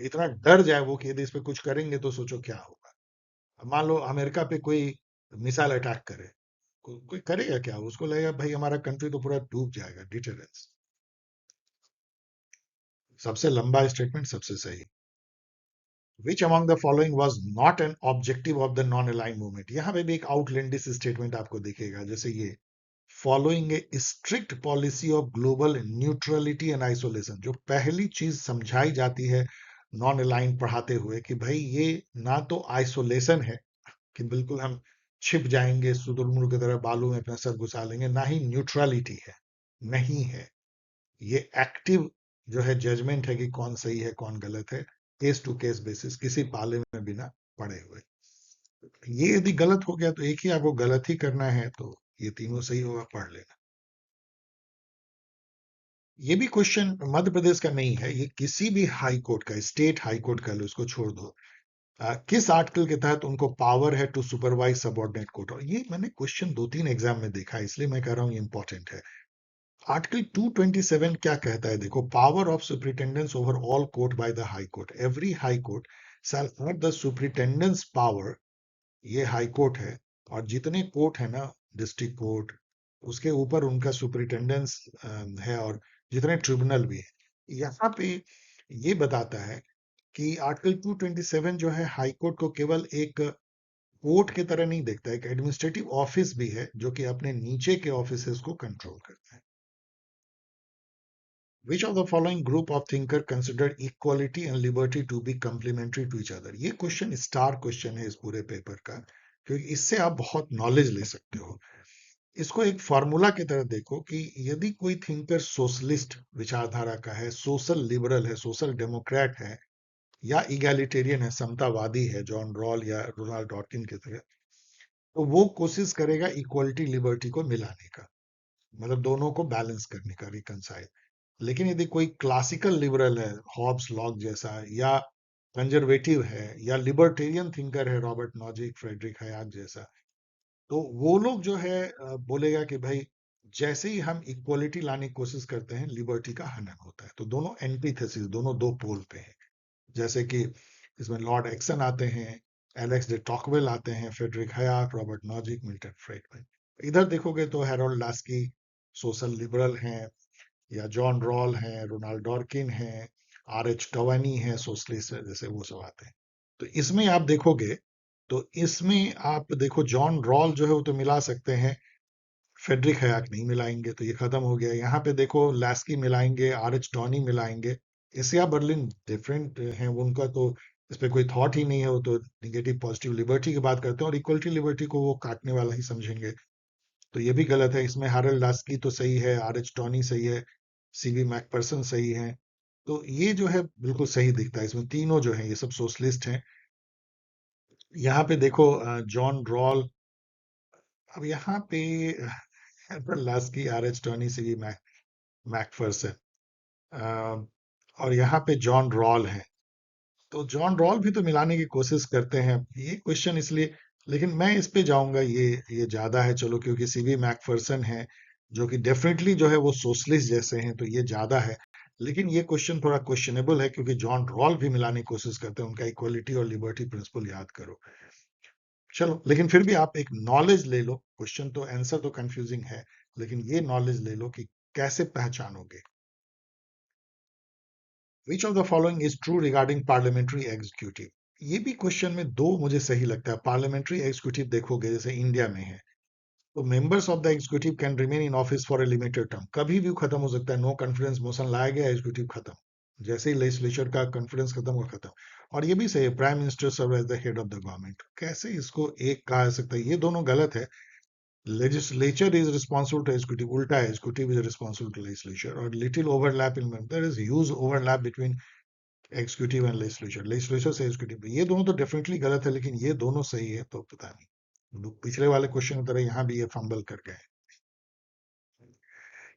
इतना डर जाए वो कि यदि इस पे कुछ करेंगे तो सोचो क्या होगा। अब मान लो अमेरिका पे कोई मिसाइल अटैक करे, कोई करेगा क्या? उसको लगेगा भाई हमारा कंट्री तो पूरा डूब जाएगा। डिटरेंस। सबसे लंबा स्टेटमेंट सबसे सही। Which among the following was not an objective of the non-aligned movement? यहाँ पे भी एक आउटलैंडिश स्टेटमेंट आपको दिखेगा, जैसे ये following A strict policy of global neutrality and isolation. जो पहली चीज समझाई जाती है नॉन अलाइन पढ़ाते हुए कि भाई ये ना तो आइसोलेशन है कि बिल्कुल हम छिप जाएंगे शुतुरमुर्ग की तरह बालू में अपना सर घुसा लेंगे, ना ही न्यूट्रलिटी है, नहीं है। ये एक्टिव जो है जजमेंट है कि कौन सही है कौन गलत है, केस टू केस बेसिस, किसी पाले में बिना पड़े हुए। ये यदि गलत हो गया तो एक ही आपको गलत ही करना है, तो ये तीनों सही होगा, पढ़ लेना। ये भी क्वेश्चन मध्य प्रदेश का नहीं है, ये किसी भी हाई कोर्ट का, स्टेट हाई कोर्ट का लो, इसको छोड़ दो। किस आर्टिकल के तहत उनको पावर है टू सुपरवाइज सबऑर्डिनेट कोर्ट? और ये मैंने क्वेश्चन दो तीन एग्जाम में देखा है, इसलिए मैं कह रहा हूँ ये इंपॉर्टेंट है। आर्टिकल 227 क्या कहता है? देखो, power of superintendence over all court by the high court, every high court shall have the superintendence power. ये हाई कोर्ट है, और जितने कोर्ट है ना, डिस्ट्रिक्ट कोर्ट, उसके ऊपर उनका सुपरिटेंडेंस है, और जितने ट्रिब्यूनल भी है, यहाँ पे ये बताता है कि आर्टिकल 227 जो है हाई कोर्ट को केवल एक कोर्ट की तरह नहीं देखता, एक एडमिनिस्ट्रेटिव ऑफिस भी है जो कि अपने नीचे के ऑफिसेस को कंट्रोल करता है। Which of the following group of thinker considered equality and liberty to be complementary to each other? ये क्वेश्चन स्टार क्वेश्चन है इस पूरे पेपर का, क्योंकि इससे आप बहुत नॉलेज ले सकते हो। इसको एक फॉर्मूला की तरह देखो कि यदि कोई थिंकर सोशलिस्ट विचारधारा का है, सोशल लिबरल है, सोशल डेमोक्रेट है, या इगैलिटेरियन है, समतावादी है, जॉन रॉल या रोनाल्ड डॉर्किन की तरह, तो वो कोशिश करेगा इक्वलिटी लिबर्टी को मिलाने का, मतलब दोनों को बैलेंस करने का, रिकंसाइल। लेकिन यदि कोई क्लासिकल लिबरल है, हॉब्स लॉक जैसा, या कंजर्वेटिव है, या लिबर्टेरियन थिंकर है, रॉबर्ट नॉजिक, फ्रेडरिक हयात जैसा, तो वो लोग जो है बोलेगा कि भाई जैसे ही हम इक्वलिटी लाने की कोशिश करते हैं, लिबर्टी का हनन होता है। तो दोनों एंटीथेसिस, दोनों दो पोल पे हैं। जैसे कि इसमें लॉर्ड एक्सन आते हैं, एलेक्स डे टॉकवेल आते हैं, फ्रेडरिक हयात, रॉबर्ट नॉजिक, मिल्टन फ्रीडमैन। इधर देखोगे तो हैरोल्ड लास्की सोशल लिबरल हैं, या जॉन रॉल हैं, रोनाल्ड डॉर्किन हैं, आर एच टवानी हैं, सोशलिस्ट है, जैसे वो सब आते हैं। तो इसमें आप देखोगे, तो इसमें आप देखो जॉन रॉल जो है वो तो मिला सकते हैं, फेडरिक हयाक नहीं मिलाएंगे, तो ये खत्म हो गया। यहाँ पे देखो लास्की मिलाएंगे, आर एच टॉनी मिलाएंगे, एशिया बर्लिन डिफरेंट है उनका, तो इस पे कोई थॉट ही नहीं है, वो तो निगेटिव पॉजिटिव लिबर्टी की बात करते हैं, और इक्वलिटी लिबर्टी को वो काटने वाला ही समझेंगे। तो ये भी गलत है। इसमें हारल लास्की तो सही है, आर एच टॉनी सही है, सीबी मैकपर्सन सही है। तो ये जो है बिल्कुल सही दिखता है, इसमें तीनों जो है ये सब सोशलिस्ट हैं। यहाँ पे देखो जॉन रॉल, अब यहाँ पे Laski, R H Tawney, CB Macpherson, और यहाँ पे जॉन रॉल है। तो जॉन रॉल भी तो मिलाने की कोशिश करते हैं, ये क्वेश्चन इसलिए, लेकिन मैं इस पे जाऊंगा, ये ज्यादा है, चलो, क्योंकि सीबी मैकफर्सन है जो कि डेफिनेटली जो है वो सोशलिस्ट जैसे हैं, तो ये ज्यादा है। लेकिन ये क्वेश्चन थोड़ा क्वेश्चनेबल है, क्योंकि जॉन रॉल भी मिलाने की कोशिश करते हैं, उनका इक्वलिटी और लिबर्टी प्रिंसिपल याद करो। चलो, लेकिन फिर भी आप एक नॉलेज ले लो, क्वेश्चन तो आंसर तो कंफ्यूजिंग है, लेकिन ये नॉलेज ले लो कि कैसे पहचानोगे। Which of the following is true regarding parliamentary executive? ये भी क्वेश्चन में दो मुझे सही लगता है। पार्लियामेंट्री एग्जीक्यूटिव देखोगे, जैसे इंडिया में है, तो members of the executive can remain in office for a limited term, कभी भी खत्म हो सकता है। नो कॉन्फिडेंस मोशन लाया गया, एग्जीक्यूटिव खत्म, जैसे ही लेजिस्लेचर का कॉन्फिडेंस खत्म और खत्म। और ये भी सही है, prime minister serve as the head of the government, कैसे इसको एक कहा जा सकता है? ये दोनों गलत है। Legislature is responsible to executive, उल्टा है, executive is responsible to legislature. और little overlap in, there is huge overlap between executive and legislature, legislature से एग्जीक्यूटिव, ये दोनों तो डेफिनेटली गलत है, लेकिन ये दोनों सही है, तो पता नहीं, पिछले वाले क्वेश्चन की तरह यहाँ भी ये फंबल कर गए।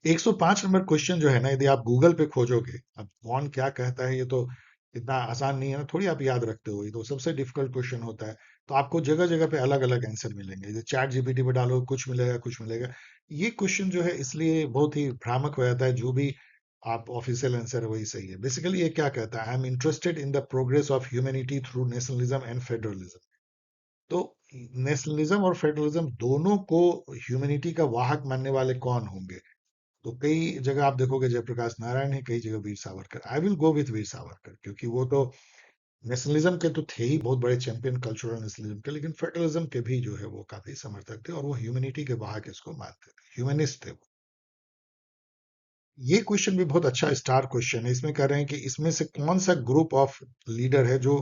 105 नंबर क्वेश्चन जो है ना, यदि आप गूगल पे खोजोगे, अब कौन क्या कहता है, ये तो इतना आसान नहीं है ना, थोड़ी आप याद रखते हो, ये तो सबसे डिफिकल्ट क्वेश्चन होता है। तो आपको जगह जगह पे अलग अलग आंसर मिलेंगे, जैसे चैट जीपीटी पे डालो कुछ मिलेगा, कुछ मिलेगा। ये क्वेश्चन जो है इसलिए बहुत ही भ्रामक हो जाता है, जो भी आप ऑफिशियल आंसर है वही सही है। बेसिकली ये क्या कहता है? I am interested in the progress of humanity through nationalism and federalism. तो नेशनलिज्म और फेडरलिज्म दोनों को ह्यूमैनिटी का वाहक मानने वाले कौन होंगे? तो कई जगह आप देखोगे जयप्रकाश नारायण है, कई जगह Veer Savarkar. I will go with Veer Savarkar, क्योंकि वो तो नेशनलिज्म के तो थे ही बहुत बड़े चैंपियन, कल्चरल नेशनलिज्म के, लेकिन फेडरलिज्म के भी जो है वो काफी समर्थक थे, और वो ह्यूमैनिटी के वाहक इसको मानते थे, ह्यूमनिस्ट थे वो। ये क्वेश्चन भी बहुत अच्छा स्टार क्वेश्चन है। इसमें कह रहे हैं कि इसमें से कौन सा ग्रुप ऑफ लीडर है जो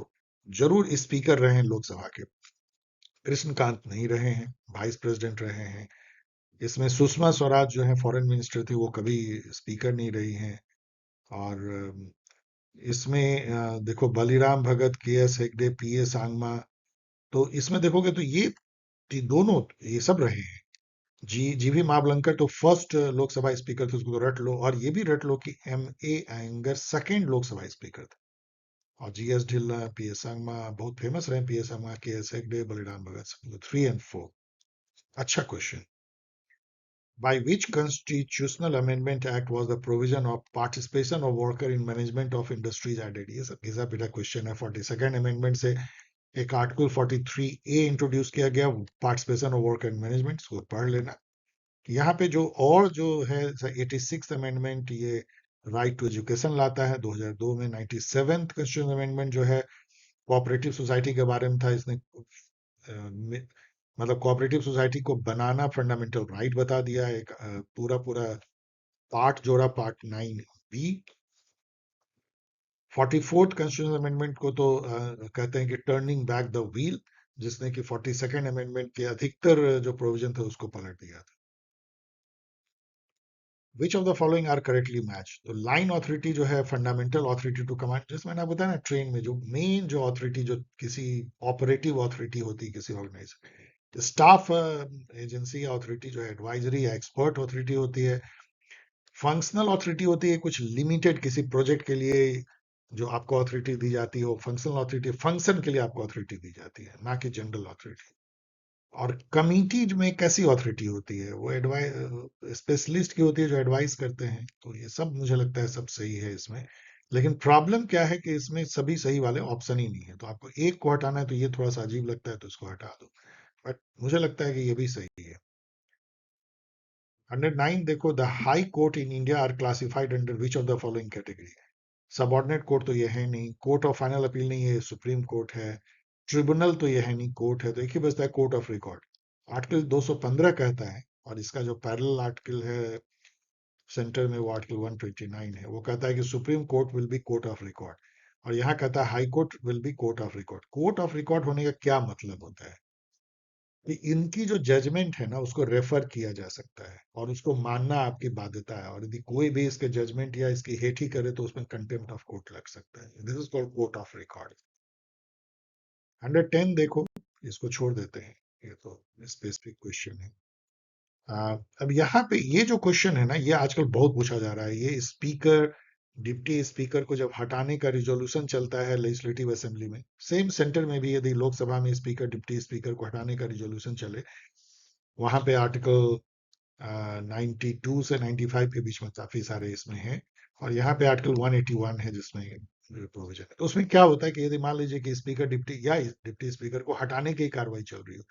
जरूर स्पीकर रहे हैं लोकसभा के? कृष्णकांत नहीं रहे हैं, वाइस प्रेसिडेंट रहे हैं। इसमें सुषमा स्वराज जो है फॉरेन मिनिस्टर थी, वो कभी स्पीकर नहीं रही हैं। और इसमें देखो बलिराम भगत, के S Hegde, P A Sangma, तो इसमें देखोगे तो ये दोनों ये सब रहे हैं। जीवी महाबलंकर तो फर्स्ट लोकसभा स्पीकर थे, उसको तो रट लो, और ये भी रट लो कि M.A. Iyengar second Lok Sabha speaker थे। और G.S. ढिल्ला, P.S. संगमा बहुत फेमस रहे, P.S. Sangma, K.S. Hegde, Baliram Bhagat Singh, 3 and 4। अच्छा question. By which constitutional amendment act was the provision of participation of worker in management of industries added? ये सब घिसा पिटा क्वेश्चन है। 42nd अमेंडमेंट से एक आर्टिकल 43A इंट्रोड्यूस किया गया, participation of worker in management, उसको पढ़ लेना। यहाँ पे जो है 86th अमेंडमेंट, ये राइट टू एजुकेशन लाता है 2002 में। 97th कॉन्स्टिट्यूशन अमेंडमेंट जो है कोऑपरेटिव सोसाइटी के बारे में था। इसने मतलब कोऑपरेटिव सोसाइटी को बनाना फंडामेंटल राइट बता दिया। एक पूरा पूरा पार्ट जोड़ा, part 9B। 44th constitution amendment को तो कहते हैं कि टर्निंग बैक द व्हील, जिसने कि 42nd अमेंडमेंट के अधिकतर जो प्रोविजन थे उसको पलट दिया था। Which of the following are correctly match? तो लाइन ऑथोरिटी जो है फंडामेंटल ऑथोरिटी टू कमांड, जिसमें मैंने बताया ना, ट्रेन में जो मेन जो ऑथोरिटी, जो किसी ऑपरेटिव ऑथोरिटी होती है किसी ऑर्गेनाइजेशन। स्टाफ एजेंसी ऑथोरिटी जो है एडवाइजरी या एक्सपर्ट ऑथोरिटी होती है। फंक्शनल ऑथोरिटी होती है कुछ लिमिटेड किसी प्रोजेक्ट के लिए जो आपको अथॉरिटी दी जाती है, वो फंक्शनल ऑथोरिटी, फंक्शन के लिए आपको अथॉरिटी दी जाती है, ना कि जनरल अथॉरिटी। और कमिटी में कैसी अथॉरिटी होती है? वो एडवाइस स्पेशलिस्ट की होती है जो एडवाइस करते हैं। तो ये सब मुझे लगता है सब सही है इसमें। लेकिन प्रॉब्लम क्या है कि इसमें सभी सही वाले ऑप्शन ही नहीं है, तो आपको एक को हटाना है, तो ये थोड़ा सा अजीब लगता है, तो इसको हटा दो। बट मुझे लगता है कि ये भी सही है। 109 देखो, the high court in India are classified under which of the following category? Subordinate court तो ये है नहीं, कोर्ट ऑफ फाइनल अपील नहीं है, सुप्रीम कोर्ट है। ट्रिब्यूनल तो ये है नहीं, कोर्ट है, तो एक ही बचता है कोर्ट ऑफ रिकॉर्ड। आर्टिकल 215 कहता है, और इसका जो पैरेलल आर्टिकल है सेंटर में, वो आर्टिकल 129 है, वो कहता है कि supreme court will be court of record. और यहाँ कहता है high court will be court of record. Court of record होने का क्या मतलब होता है? कि इनकी जो जजमेंट है ना, उसको रेफर किया जा सकता है और उसको मानना आपकी बाध्यता है, और यदि कोई भी इसके जजमेंट या इसकी हेठी करे तो उसमें कंटेम्प्ट ऑफ कोर्ट लग सकता है। This is called court of record. 110 देखो, इसको छोड़ देते हैं, ये तो स्पेसिफिक क्वेश्चन है। अब यहाँ पे ये जो क्वेश्चन है ना, ये आजकल बहुत पूछा जा रहा है। ये स्पीकर, डिप्टी स्पीकर को जब हटाने का रिजोल्यूशन चलता है लेजिस्लेटिव असेंबली में, सेम सेंटर में भी यदि लोकसभा में स्पीकर, डिप्टी स्पीकर को हटाने का रिजोल्यूशन चले, वहां पे आर्टिकल 92 से 95 के बीच में काफी सारे इसमें हैं, और यहाँ पे आर्टिकल 181 है जिसमें प्रोविजन है। तो उसमें क्या होता है कि यदि मान लीजिए कि स्पीकर, डिप्टी या डिप्टी स्पीकर को हटाने की कार्रवाई चल रही हो,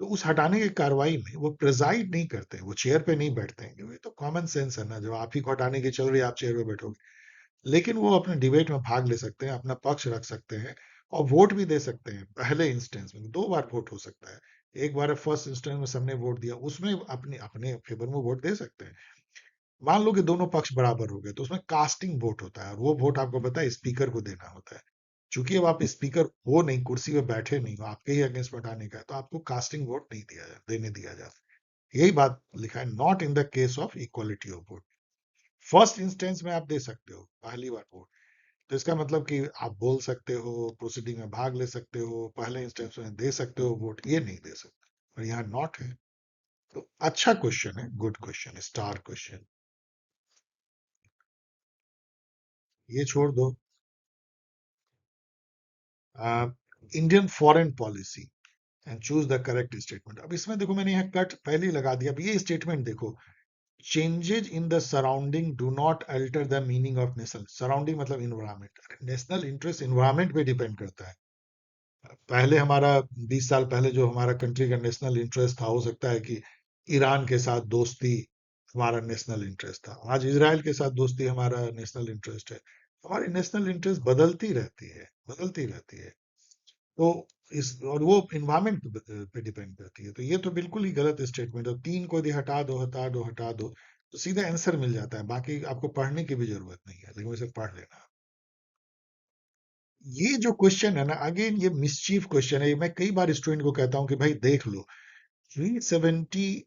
तो उस हटाने की कार्रवाई में वो प्रिजाइड नहीं करते, वो चेयर पे नहीं बैठते हैं, क्योंकि तो कॉमन सेंस है ना, जो आप ही को हटाने की चल रही है, आप चेयर पे बैठोगे। लेकिन वो अपने डिबेट में भाग ले सकते हैं, अपना पक्ष रख सकते हैं, और वोट भी दे सकते हैं। पहले इंस्टेंस में 2 बार वोट हो सकता है। एक बार फर्स्ट इंस्टेंस में सबने वोट दिया, उसमें अपने अपने फेवर में वोट दे सकते हैं। मान लो कि दोनों पक्ष बराबर हो गए, तो उसमें कास्टिंग वोट होता है, और वो वोट आपको पता है स्पीकर को देना होता है। चूंकि अब आप स्पीकर हो नहीं, कुर्सी पे बैठे नहीं हो, आपके ही अगेंस्ट हटाने का है, तो आपको कास्टिंग वोट नहीं देने दिया जाता। यही बात लिखा है, not in the case of equality of vote. First instance में आप दे सकते हो पहली बार वोट, तो इसका मतलब कि आप बोल सकते हो, प्रोसीडिंग में भाग ले सकते हो, पहले इंस्टेंस में दे सकते हो वोट, ये नहीं दे सकते, और यहाँ नॉट है। तो अच्छा क्वेश्चन है, गुड क्वेश्चन, स्टार क्वेश्चन। ये छोड़ दो। Indian foreign policy and choose the correct statement. अब इसमें देखो, मैंने यहाँ कट पहले ही लगा दिया। अब ये स्टेटमेंट देखो, changes in the surrounding do not alter the meaning of national. Surrounding मतलब इन्वायरमेंट, नेशनल इंटरेस्ट इन्वायरमेंट पे डिपेंड करता है। पहले हमारा 20 साल पहले जो हमारा कंट्री का नेशनल इंटरेस्ट था, हो सकता है कि ईरान के साथ दोस्ती हमारा नेशनल इंटरेस्ट था, आज इसराइल के साथ दोस्ती हमारा नेशनल इंटरेस्ट है। हमारी नेशनल इंटरेस्ट बदलती रहती है, बदलती रहती है। तो इस, और वो इन्वायरमेंट पे डिपेंड करती है। तो ये तो बिल्कुल ही गलत स्टेटमेंट है। 3 को यदि हटा दो, हटा दो, हटा दो, तो सीधा आंसर मिल जाता है, बाकी आपको पढ़ने की भी जरूरत नहीं है, लेकिन वैसे पढ़ लेना। ये जो क्वेश्चन है ना, अगेन ये मिसचीफ क्वेश्चन है। मैं कई बार स्टूडेंट को कहता हूँ कि भाई देख लो, 370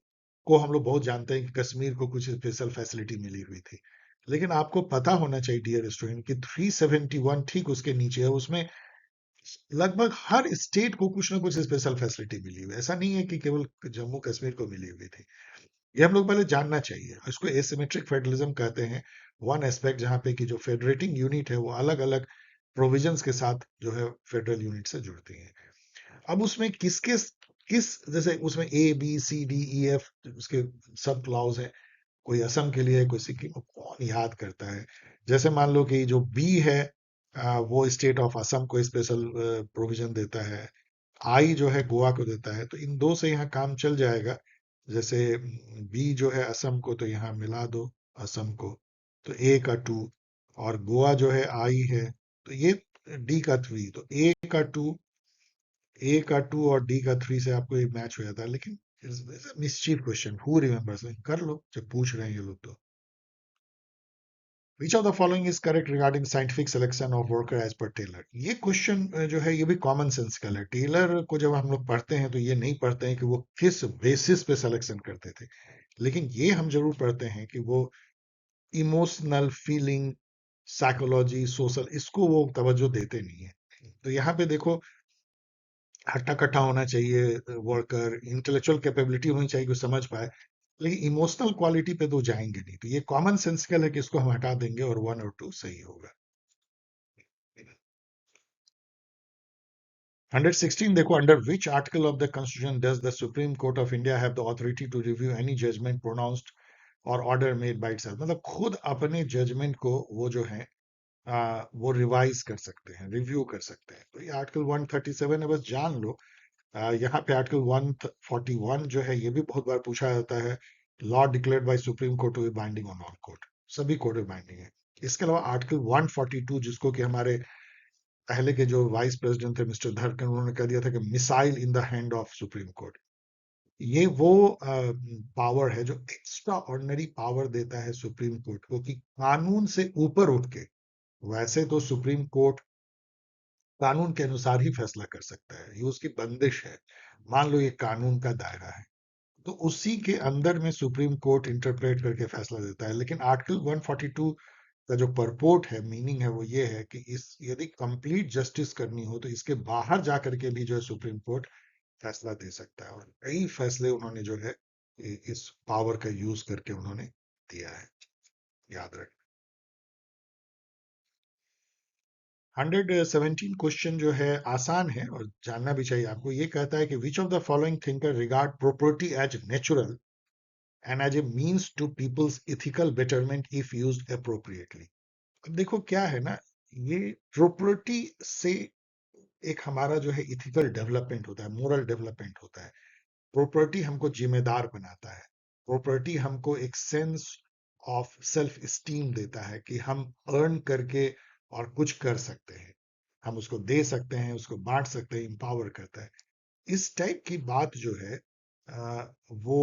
को हम लोग बहुत जानते हैं कि कश्मीर को कुछ स्पेशल फैसिलिटी मिली हुई थी, लेकिन आपको पता होना चाहिए डियर स्टूडेंट कि 371 ठीक उसके नीचे है, उसमें लगभग हर स्टेट को कुछ ना कुछ स्पेशल फैसिलिटी मिली हुई है। ऐसा नहीं है कि केवल जम्मू कश्मीर को मिली हुई थी। ये हम लोग पहले जानना चाहिए। इसको एसिमेट्रिक फेडरलिज्म कहते हैं। वन एस्पेक्ट जहाँ पे कि जो फेडरेटिंग यूनिट है वो अलग अलग प्रोविजंस के साथ जो है फेडरल यूनिट से जुड़ती है। अब उसमें किस जैसे उसमें A B C D E F उसके सब क्लॉज है। कोई असम के लिए, कोई सिक्किम को, कौन याद करता है? जैसे मान लो कि जो बी है वो स्टेट ऑफ असम को स्पेशल प्रोविजन देता है। आई जो है गोवा को देता है, तो इन दो से यहाँ काम चल जाएगा। जैसे बी जो है असम को, तो यहाँ मिला दो असम को, तो ए का टू, और गोवा जो है आई है, तो ये डी का थ्री, तो ए का टू और डी का थ्री से आपको ये मैच हो जाता है। लेकिन मिस्चीफ क्वेश्चन, हु रिमेंबर्स? कर लो जब पूछ रहे हैं ये लोग तो। Which of the following is correct regarding scientific selection of worker as per Taylor? ये क्वेश्चन जो है ये भी कॉमन सेंसिकल है। टेलर को जब हम लोग पढ़ते हैं तो ये नहीं पढ़ते हैं कि वो किस बेसिस पे सिलेक्शन करते थे, लेकिन ये हम जरूर पढ़ते हैं कि वो इमोशनल फीलिंग, साइकोलॉजी, सोशल, इसको वो तवज्जो देते नहीं है। तो यहाँ पे देखो, हट्टा कट्टा होना चाहिए वर्कर, इंटेलेक्चुअल कैपेबिलिटी होनी चाहिए कि समझ पाए, लेकिन इमोशनल क्वालिटी पे तो जाएंगे नहीं। तो ये कॉमन सेंसिकल है कि इसको हम हटा देंगे और वन और टू सही होगा। 116 देखो, under which article of the constitution does the Supreme Court of India have the authority to review any judgement pronounced और ऑर्डर मेड बाय इटसेल्फ? मतलब खुद अपने जजमेंट को वो जो है वो रिवाइज कर सकते हैं, रिव्यू कर सकते हैं। तो ये आर्टिकल 137 है, बस जान लो। यहाँ पे आर्टिकल 141 जो है ये भी बहुत बार पूछा जाता है। Law declared by Supreme Court to be binding on all court, सभी कोर्ट में बाइंडिंग है। इसके अलावा आर्टिकल 142, जिसको कि हमारे पहले के जो वाइस प्रेसिडेंट थे मिस्टर धरकर, उन्होंने कह दिया था कि missile in the hand of supreme court. ये वो पावर है जो एक्स्ट्रा ऑर्डिनरी पावर देता है सुप्रीम कोर्ट को कि कानून से ऊपर उठ के, वैसे तो सुप्रीम कोर्ट कानून के अनुसार ही फैसला कर सकता है, ये उसकी बंदिश है। मान लो ये कानून का दायरा है, तो उसी के अंदर में सुप्रीम कोर्ट इंटरप्रेट करके फैसला देता है। लेकिन आर्टिकल 142 का जो परपोर्ट है, मीनिंग है, वो ये है कि इस यदि कंप्लीट जस्टिस करनी हो तो इसके बाहर जा करके भी जो है सुप्रीम कोर्ट फैसला दे सकता है। और कई फैसले उन्होंने जो है इस पावर का यूज करके उन्होंने दिया है, याद रख। 117 क्वेश्चन जो है आसान है और जानना भी चाहिए आपको। ये कहता है कि which of the following thinker regard property as natural and as a means to people's ethical betterment if used appropriately? अब देखो क्या है ना, ये प्रॉपर्टी से एक हमारा जो है इथिकल डेवलपमेंट होता है, मोरल डेवलपमेंट होता है। प्रॉपर्टी हमको जिम्मेदार बनाता है। प्रॉपर्टी हमको एक सेंस ऑफ सेल्फ स्टीम देता है कि हम अर्न करके और कुछ कर सकते हैं, हम उसको दे सकते हैं, उसको बांट सकते हैं, इंपावर करता है। इस टाइप की बात जो है वो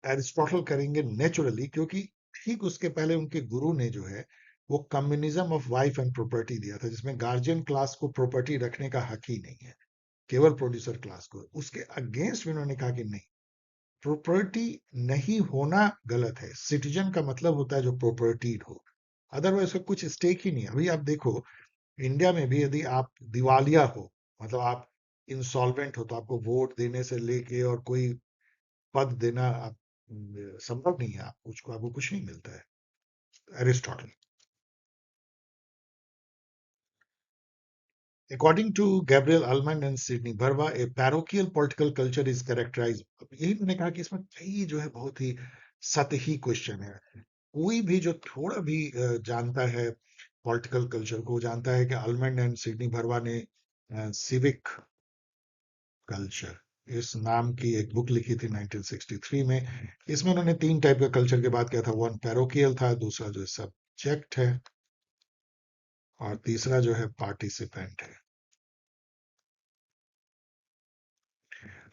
एरिस्टोटल करेंगे नेचुरली, क्योंकि ठीक उसके पहले उनके गुरु ने जो है वो communism of wife and property दिया था, जिसमें गार्जियन क्लास को प्रॉपर्टी रखने का हक ही नहीं है, केवल प्रोड्यूसर क्लास को। उसके अगेंस्ट में उन्होंने कहा कि नहीं, प्रॉपर्टी नहीं होना गलत है। सिटीजन का मतलब होता है जो प्रॉपर्टीड हो, अदरवाइज उसका कुछ स्टेक ही नहीं है। अभी आप देखो, इंडिया में भी यदि आप दिवालिया हो, मतलब आप इंसॉल्वेंट हो, तो आपको वोट देने से लेके और कोई पद देना आप संभव नहीं है। आपको कुछ नहीं मिलता है। Aristotle. According to Gabriel Allman and Sidney Barba, a parochial political culture is characterized। यही मैंने कहा कि इसमें कई जो है बहुत ही सतही क्वेश्चन है। कोई भी जो थोड़ा भी जानता है पॉलिटिकल कल्चर को, जानता है कि आलमंड एंड सिडनी बर्वा ने सिविक कल्चर इस नाम की एक बुक लिखी थी 1963 में। इसमें उन्होंने तीन टाइप का कल्चर की बात किया था। वन पैरोकियल था, दूसरा जो सब्जेक्ट है, और तीसरा जो है पार्टिसिपेंट है।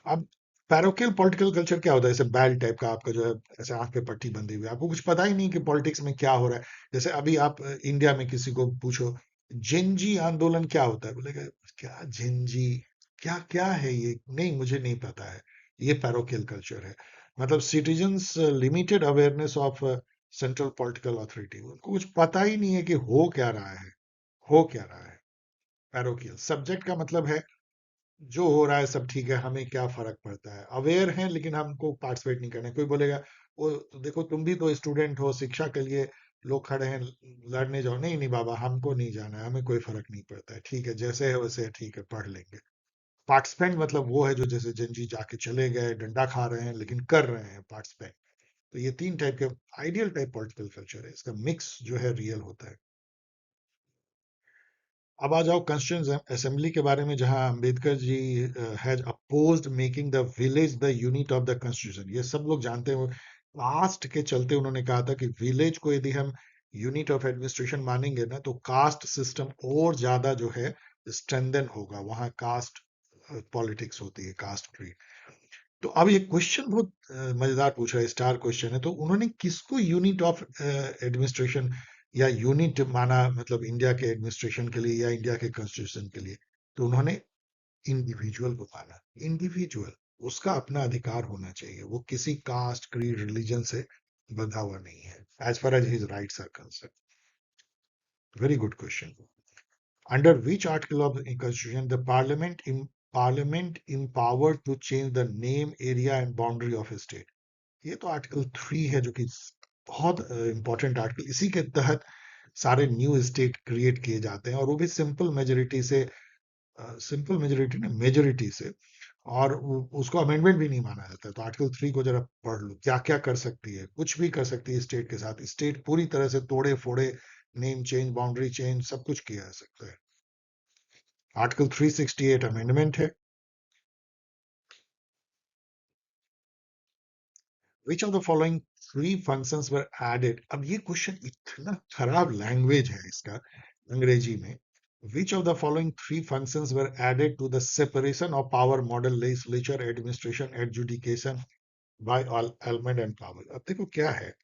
अब पैरोकियल पॉलिटिकल कल्चर क्या होता है? जैसे बैल टाइप का, आपका जो है ऐसे आंख पे पट्टी बंधी हुई है, आपको कुछ पता ही नहीं कि पॉलिटिक्स में क्या हो रहा है। जैसे अभी आप इंडिया में किसी को पूछो जेनजी आंदोलन क्या होता है, बोलेगा क्या जेनजी, क्या क्या है ये, नहीं मुझे नहीं पता है। ये पैरोकियल कल्चर है। मतलब citizens limited awareness of central political authority, उनको कुछ पता ही नहीं है कि हो क्या रहा है, हो क्या रहा है। पैरोकियल सब्जेक्ट का मतलब है जो हो रहा है सब ठीक है, हमें क्या फर्क पड़ता है, अवेयर हैं लेकिन हमको पार्टिसिपेट नहीं करना है। कोई बोलेगा वो देखो तुम भी तो स्टूडेंट हो, शिक्षा के लिए लोग खड़े हैं, लड़ने जाओ, नहीं नहीं बाबा हमको नहीं जाना है, हमें कोई फर्क नहीं पड़ता है, ठीक है जैसे है वैसे है, ठीक है पढ़ लेंगे। पार्टिसिपेंट मतलब वो है जो जैसे जंजी जाके चले गए, डंडा खा रहे हैं लेकिन कर रहे हैं पार्टिसिपेंट। तो ये तीन टाइप के आइडियल टाइप पॉलिटिकल कल्चर है, इसका मिक्स जो है रियल होता है। अब आ जाओ कॉन्स्टिट्यूएंट असेंबली के बारे में, जहां Ambedkar ji has opposed making the village the unit of the constitution. ये सब लोग जानते हैं, कास्ट के चलते उन्होंने कहा था कि विलेज को यदि हम यूनिट ऑफ एडमिनिस्ट्रेशन मानेंगे ना तो कास्ट सिस्टम और ज्यादा जो है स्ट्रेंथन होगा, वहां कास्ट पॉलिटिक्स होती है, कास्ट ट्री। तो अब ये क्वेश्चन बहुत मजेदार पूछ रहा है, स्टार क्वेश्चन है। तो उन्होंने किसको यूनिट ऑफ एडमिनिस्ट्रेशन या यूनिट माना, मतलब इंडिया के एडमिनिस्ट्रेशन के लिए या इंडिया के कॉन्स्टिट्यूशन के लिए? तो उन्होंने इंडिविजुअल को माना। इंडिविजुअल, उसका अपना अधिकार होना चाहिए, वो किसी कास्ट क्रीड रिलीजन से बंधा हुआ नहीं है, as far as his rights are concern. Very good question. Under which article of the Constitution the Parliament empowered to change the name, area and boundary of a state? ये तो article 3 है, जो कि बहुत इंपॉर्टेंट आर्टिकल। इसी के तहत सारे न्यू स्टेट क्रिएट किए जाते हैं, और वो भी सिंपल मेजोरिटी से, सिंपल मेजोरिटी ने मेजोरिटी से, और उसको अमेंडमेंट भी नहीं माना जाता है। तो आर्टिकल 3 को जरा पढ़ लो, क्या क्या कर सकती है, कुछ भी कर सकती है स्टेट के साथ। स्टेट पूरी तरह से तोड़े फोड़े, नेम चेंज, बाउंड्री चेंज, सब कुछ किया जा सकता है। आर्टिकल 368 अमेंडमेंट है। Which of the following three functions were added? अब ये क्वेश्चन इतना खराब लैंग्वेज है इसका अंग्रेजी में। Which of the following three functions were added to the separation of power model legislature administration adjudication by Almond and Powell? अब देखो क्या है,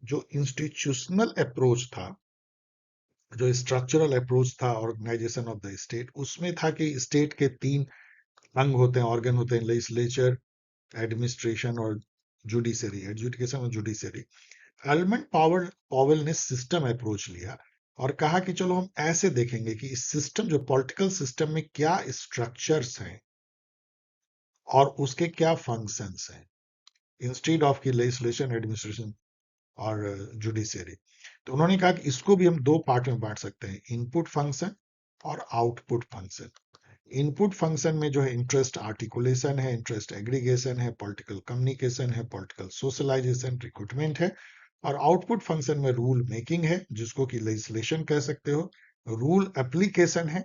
जो इंस्टीट्यूशनल अप्रोच था, जो स्ट्रक्चरल अप्रोच था ऑर्गेनाइजेशन ऑफ द स्टेट, उसमें था कि स्टेट के तीन अंग होते हैं, ऑर्गन होते हैं, लेजिस्लेचर, एडमिनिस्ट्रेशन और जुडिशरी, एडजुडिकेशन और जुडिशरी। एलमेंट पावर पॉवेल ने सिस्टम अप्रोच लिया और कहा कि चलो हम ऐसे देखेंगे कि इस सिस्टम, जो पॉलिटिकल सिस्टम में क्या स्ट्रक्चर्स हैं और उसके क्या फंक्शंस हैं, इंस्टेड ऑफ की लेजिस्लेशन, एडमिनिस्ट्रेशन और जुडिशरी। तो उन्होंने कहा कि इसको भी हम दो पार्ट में बांट सकते हैं, इनपुट फंक्शन और आउटपुट फंक्शन। इनपुट फंक्शन में जो है इंटरेस्ट आर्टिकुलेशन है, इंटरेस्ट एग्रीगेशन है, पॉलिटिकल कम्युनिकेशन है, पॉलिटिकल सोशलाइजेशन, रिक्रूटमेंट है। और आउटपुट फंक्शन में रूल मेकिंग है, जिसको कि लेजिस्लेशन कह सकते हो, रूल एप्लीकेशन है,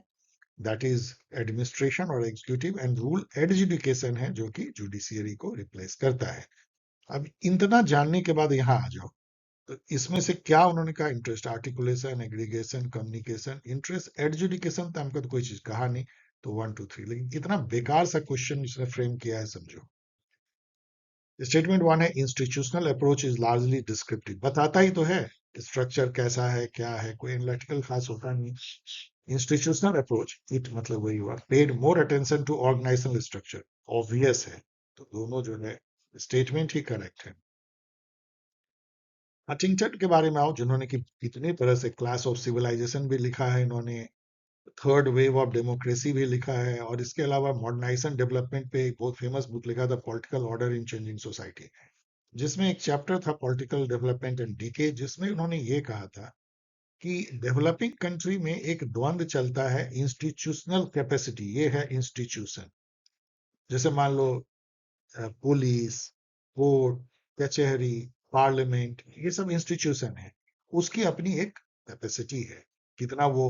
दैट इज एडमिनिस्ट्रेशन और एग्जीक्यूटिव, एंड रूल एडजुडिकेशन है, जो कि जुडिशियरी को रिप्लेस करता है। अब इतना जानने के बाद यहां आ जाओ, तो इसमें से क्या उन्होंने कहा, interest articulation, aggregation, communication, interest adjudication, तो हमको तो कोई चीज कहा नहीं। तो 1 2 3, लेकिन कितना बेकार सा क्वेश्चन इसने फ्रेम किया है, समझो। स्टेटमेंट 1 है, institutional approach is largely descriptive, बताता ही तो है स्ट्रक्चर कैसा है, क्या है, कोई एनालिटिकल खास होता नहीं। इंस्टीट्यूशनल अप्रोच, इट मतलब वही हुआ, paid more attention to organisational structure, obvious है। तो दोनों जो है स्टेटमेंट ही करेक्ट है। हटिंगटन के बारे में आओ, जिन्होंने कि कितनी तरह से क्लास ऑफ सिविलाइजेशन भी लिखा है इन्होंने, थर्ड वेव ऑफ डेमोक्रेसी भी लिखा है, और इसके अलावा मॉडर्नाइजेशन डेवलपमेंट पे एक बहुत फेमस बुक लिखा था, political order in changing society, जिसमें एक चैप्टर था पॉलिटिकल डेवलपमेंट एंड डीके, जिसमें उन्होंने ये कहा था कि डेवलपिंग कंट्री में एक द्वंद्व चलता है, इंस्टीट्यूशनल कैपेसिटी, ये है इंस्टीट्यूशन, जैसे मान लो पुलिस, कोर्ट, कचहरी, पार्लियामेंट, ये सब इंस्टीट्यूशन है। उसकी अपनी एक कैपेसिटी है, कितना वो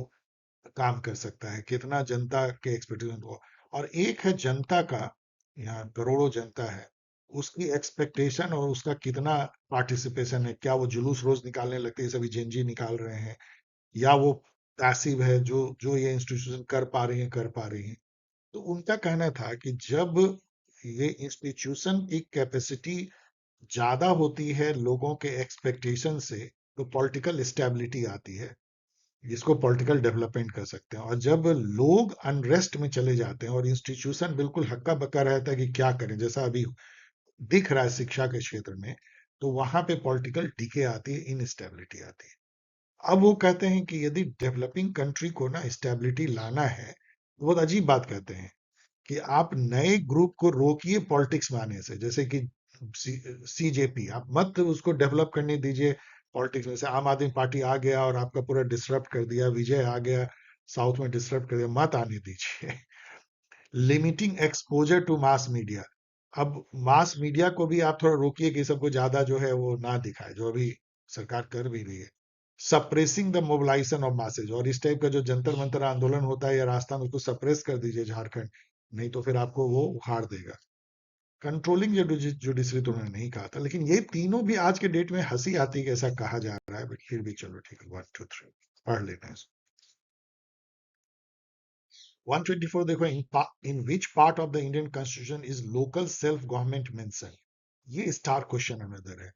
काम कर सकता है, कितना जनता के एक्सपेक्टेशन को। और एक है जनता का, यहाँ करोड़ों जनता है, उसकी एक्सपेक्टेशन और उसका कितना पार्टिसिपेशन है, क्या वो जुलूस रोज निकालने लगते हैं, सभी जेनजी निकाल रहे हैं, या वो पैसिव है, जो जो ये इंस्टीट्यूशन कर पा रही है, कर पा रही है। तो उनका कहना था कि जब ये इंस्टीट्यूशन की कैपेसिटी ज्यादा होती है लोगों के एक्सपेक्टेशन से, तो पॉलिटिकल स्टेबिलिटी आती है, जिसको पॉलिटिकल डेवलपमेंट कर सकते हैं। और जब लोग अनरेस्ट में चले जाते हैं और इंस्टीट्यूशन बिल्कुल हक्का बक्का रहता है कि क्या करें, जैसा अभी दिख रहा है शिक्षा के क्षेत्र में, तो वहां पे पॉलिटिकल डीके आती है, इनस्टेबिलिटी आती है। अब वो कहते हैं कि यदि डेवलपिंग कंट्री को ना स्टेबिलिटी लाना है, तो बहुत अजीब बात कहते हैं कि आप नए ग्रुप को रोकिए पॉलिटिक्स में आने से, जैसे कि सीजेपी, आप मत उसको डेवलप करने दीजिए पॉलिटिक्स में से। आम आदमी पार्टी आ गया और आपका पूरा डिसरप्ट कर दिया, विजय आ गया साउथ में डिसरप्ट कर दिया, मत आने दीजिए। Limiting exposure to mass media, अब मास मीडिया को भी आप थोड़ा रोकिए कि सबको ज्यादा जो है वो ना दिखाए, जो अभी सरकार कर भी रही है। Suppressing the mobilisation of masses, और इस टाइप का जो जंतर मंतर आंदोलन होता है या रास्ता में, उसको सप्रेस कर दीजिए झारखंड, नहीं तो फिर आपको वो उखाड़ देगा। कंट्रोलिंग जुडिशरी तो उन्होंने नहीं कहा था, लेकिन ये तीनों भी आज के डेट में हंसी आती है कि ऐसा कहा जा रहा है, बट फिर भी चलो ठीक है, 1 2 3 पढ़ लेते हैं। 124 देखो, in which part of the Indian constitution is local self government mention. ये स्टार क्वेश्चन अनदर है,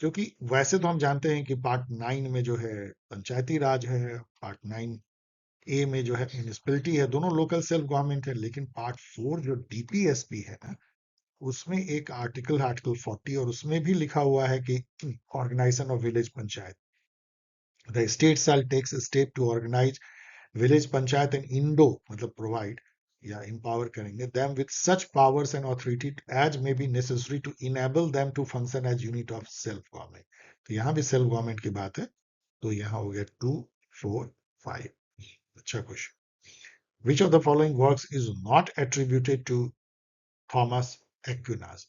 क्योंकि वैसे तो हम जानते हैं कि पार्ट 9 में जो है पंचायती राज है, पार्ट 9 ए में जो है म्यूनिसिपैलिटी है, दोनों लोकल सेल्फ गवर्नमेंट है। लेकिन पार्ट 4 जो डीपीएसपी है ना, उसमें एक आर्टिकल आर्टिकल 40, और उसमें भी लिखा हुआ है कि organisation of village panchayat, the state shall take step to organise village panchayat and endow, मतलब प्रोवाइड या empower करेंगे them with such powers and authority as may be necessary to enable them to function as unit of self government। तो यहाँ भी self government की बात है। तो यहाँ हो गया 2 4 5। अच्छा question, which of the following works is not attributed to Thomas Aquinas.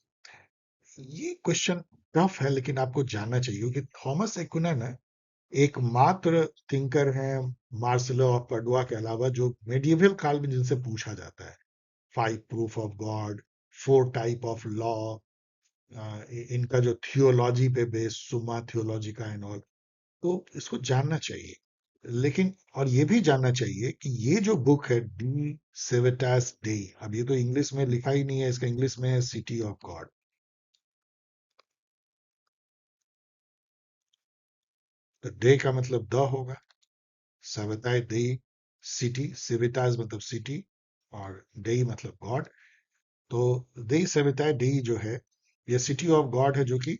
ये क्वेश्चन टफ है, लेकिन आपको जानना चाहिए क्योंकि थॉमस एक्विना ना एकमात्र थिंकर हैं मार्सेलो ऑफ पडुआ के अलावा जो मेडिएवल काल में जिनसे पूछा जाता है। 5 proof of God, 4 type of law, इनका जो थियोलॉजी पे बेस, सुमा थियोलॉजिका एंड ऑल, तो इसको जानना चाहिए। लेकिन और ये भी जानना चाहिए कि ये जो बुक है डी सेवेटास डे, अब ये तो इंग्लिश में लिखा ही नहीं है, इसका इंग्लिश में है सिटी ऑफ गॉड। तो डे का मतलब द होगा, सवेताय दे, सिटी, सिविटास मतलब सिटी, और डे मतलब गॉड। तो दे सवेताय डे जो है, ये सिटी ऑफ गॉड है, जो कि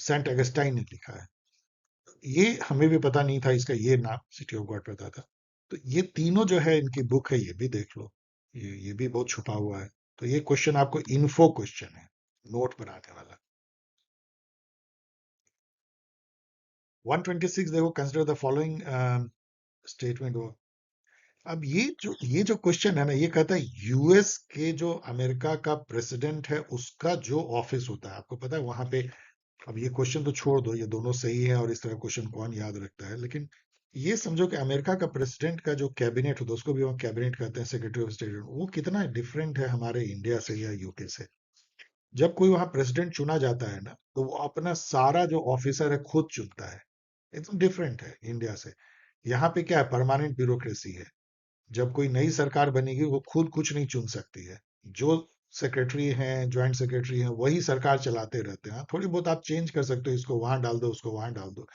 सेंट अगस्टाइन ने लिखा है। ये हमें भी पता नहीं था, इसका ये नाम सिटी ऑफ गॉड पता था। तो ये तीनों जो है इनकी बुक है, ये भी देख लो, ये भी बहुत छुपा हुआ है। तो ये क्वेश्चन आपको इन्फो क्वेश्चन है, नोट बनाने वाला। 126 देखो, कंसिडर द फॉलोइंग स्टेटमेंट। अब ये जो क्वेश्चन है ना, ये कहता है यूएस के जो अमेरिका का प्रेसिडेंट है उसका जो ऑफिस होता है, आपको पता है वहां पे। अब ये क्वेश्चन तो छोड़ दो, ये दोनों सही है, और इस तरह क्वेश्चन कौन याद रखता है, लेकिन ये समझो कि अमेरिका का प्रेसिडेंट का जो कैबिनेट होता है, उसको भी वहाँ कैबिनेट कहते हैं, सेक्रेटरी ऑफ स्टेट, वो कितना डिफरेंट है हमारे इंडिया से या यूके से। जब कोई वहां प्रेसिडेंट चुना जाता है ना, तो वो अपना सारा जो ऑफिसर है खुद चुनता है, एकदम डिफरेंट है इंडिया से। यहाँ पे क्या है, परमानेंट ब्यूरोक्रेसी है। जब कोई नई सरकार बनेगी, वो खुद कुछ नहीं चुन सकती है। जो सेक्रेटरी हैं, ज्वाइंट सेक्रेटरी हैं, वही सरकार चलाते रहते हैं। थोड़ी बहुत आप चेंज कर सकते हो, इसको वहां डाल दो, उसको वहां डाल दो,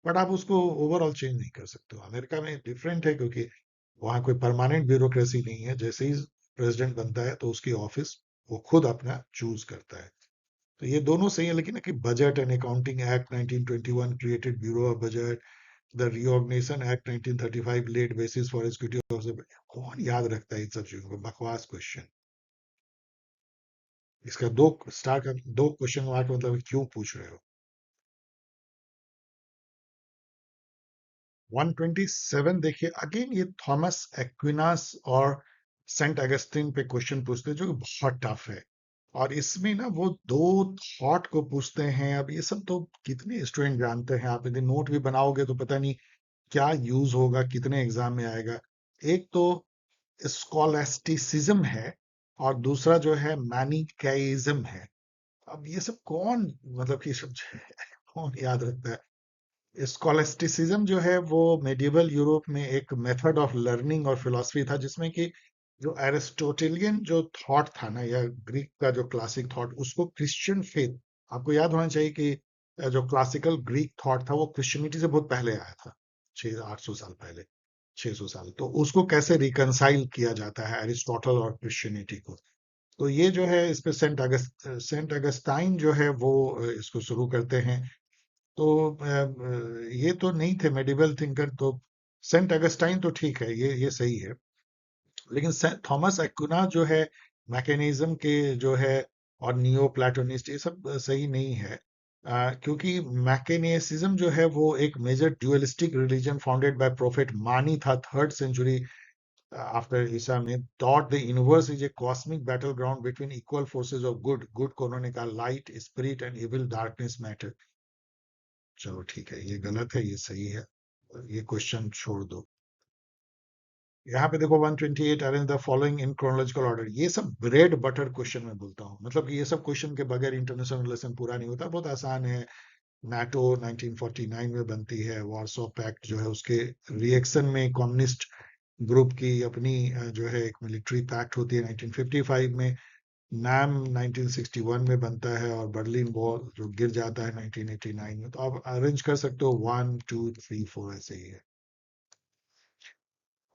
बट आप उसको ओवरऑल चेंज नहीं कर सकते हो। अमेरिका में डिफरेंट है, क्योंकि वहां कोई परमानेंट ब्यूरोक्रेसी नहीं है। जैसे ही प्रेसिडेंट बनता है, तो उसकी ऑफिस वो खुद अपना चूज करता है। तो ये दोनों सही है, लेकिन कि budget and accounting act 1921 created bureau of budget, the reorganisation act 1935 laid basis for executive of, कौन याद रखता है इन सब चीजों को, बकवास क्वेश्चन। इसका दो स्टार का दो क्वेश्चन मार्क, मतलब क्यों पूछ रहे हो। 127 देखिए, अगेन ये थॉमस एक्विनास और सेंट अगस्टिन पे क्वेश्चन पूछते हैं, जो कि बहुत टफ है। और इसमें ना वो दो थॉट को पूछते हैं। अब ये सब तो कितने स्टूडेंट जानते हैं, आप यदि नोट भी बनाओगे तो पता नहीं क्या यूज होगा, कितने एग्जाम में आएगा। एक तो स्कॉलास्टिसिज्म है, और दूसरा जो है मैनिकेइज्म है। अब ये सब कौन, मतलब कि सब कौन याद रखता है। स्कॉलास्टिसिज्म जो है वो मेडिवल यूरोप में एक मेथड ऑफ लर्निंग और फिलॉसफी था, जिसमें कि जो एरिस्टोटेलियन जो थॉट था ना, या ग्रीक का जो क्लासिक थॉट, उसको क्रिश्चियन फेथ, आपको याद होना चाहिए कि जो क्लासिकल ग्रीक थॉट था वो क्रिश्चियनिटी से बहुत पहले आया था, 600 800 साल पहले, 600 साल। तो उसको कैसे रिकनसाइल किया जाता है एरिस्टोटल और क्रिश्चियनिटी को। तो ये जो है इस पे सेंट अगस्टाइन जो है वो इसको शुरू करते हैं। तो ये तो नहीं थे मेडिवल थिंकर। तो सेंट अगस्टाइन तो ठीक है, ये सही है। लेकिन थॉमस एक्विना जो है मैकेनिज्म के जो है, और नियो प्लेटोनिस्ट, ये सब सही नहीं है। क्योंकि मैकेनिसिज्म जो है वो एक major dualistic religion founded by prophet Mani था 3rd century आफ्टर ईसा में। Thought the universe is a cosmic battle ground between equal forces of good को उन्होंने कहा light spirit and evil darkness matter. चलो ठीक है, ये गलत है, ये सही है। ये क्वेश्चन छोड़ दो। यहाँ पे देखो 128 arrange the following in chronological order. ये सब ब्रेड बटर क्वेश्चन में बोलता हूँ, मतलब कि ये सब क्वेश्चन के बगैर इंटरनेशनल रिलेशन पूरा नहीं होता। बहुत आसान है। नाटो 1949 में बनती है। वार्सो पैक्ट जो है उसके रिएक्शन में कम्युनिस्ट ग्रुप की अपनी जो है एक मिलिट्री पैक्ट होती है 1955 में। नाम 1961 में बनता है, और बर्लिन वॉल जो गिर जाता है 1989 में। तो आप अरेंज कर सकते हो 1 2 3 4 ऐसे ही है।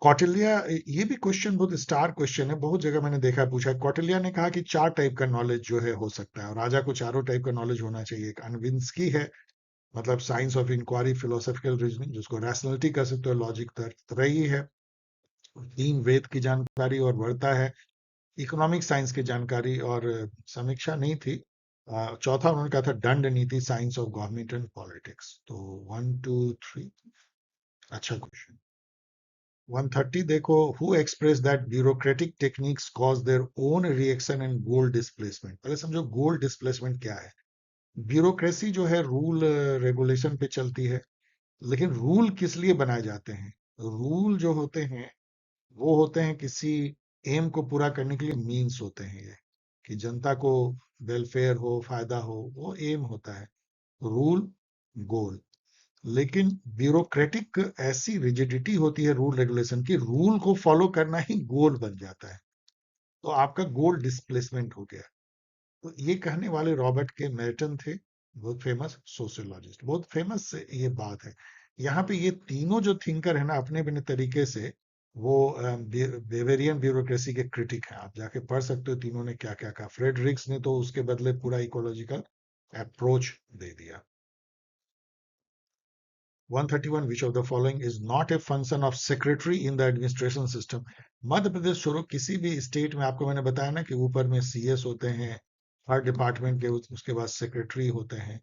कौटिल्य, ये भी क्वेश्चन बहुत स्टार क्वेश्चन है, बहुत जगह मैंने देखा पूछा है। कौटिल्य ने कहा कि 4 टाइप का नॉलेज जो है हो सकता है, और राजा को चारों टाइप का नॉलेज होना चाहिए। एक अनविंस्की है, मतलब science of inquiry, philosophical reasoning, जिसको रैशनलिटी कर सकते हो, लॉजिक। त्रयी है, 3 वेद की जानकारी और बढ़ता है। इकोनॉमिक साइंस की जानकारी और समीक्षा नहीं थी। चौथा उन्होंने कहा था दंड नीति, science of government and politics. तो 1 2 3, अच्छा क्वेश्चन। 130 देखो, who express that bureaucratic techniques cause their own reaction and goal displacement. पहले समझो गोल डिस्प्लेसमेंट क्या है। ब्यूरोक्रेसी जो है रूल रेगुलेशन पे चलती है। लेकिन रूल किस लिए बनाए जाते हैं? रूल जो होते हैं वो होते हैं किसी एम को पूरा करने के लिए, मीन्स होते हैं ये, कि जनता को वेलफेयर हो, फायदा हो, वो एम होता है। रूल, गोल। लेकिन ब्यूरोक्रेटिक ऐसी रिजिडिटी होती है रूल रेगुलेशन की, रूल को फॉलो करना ही गोल बन जाता है। तो आपका गोल डिस्प्लेसमेंट हो गया। तो ये कहने वाले रॉबर्ट के मेर्टन थे, बहुत फेमस सोशियोलॉजिस्ट। बहुत फेमस ये बात है। यहाँ पे ये तीनों जो थिंकर है ना, अपने अपने तरीके से वो बेवेरियन ब्यूरोक्रेसी के क्रिटिक हैं। आप जाके पढ़ सकते हो तीनों ने क्या क्या कहा। फ्रेडरिक्स ने तो उसके बदले पूरा इकोलॉजिकल अप्रोच दे दिया। 131, which of the following is not a function of secretary in the administration system? Madhya Pradesh छोड़ो, किसी भी स्टेट में, आपको मैंने बताया ना कि ऊपर में सीएस होते हैं हर डिपार्टमेंट के, उसके बाद सेक्रेटरी होते हैं।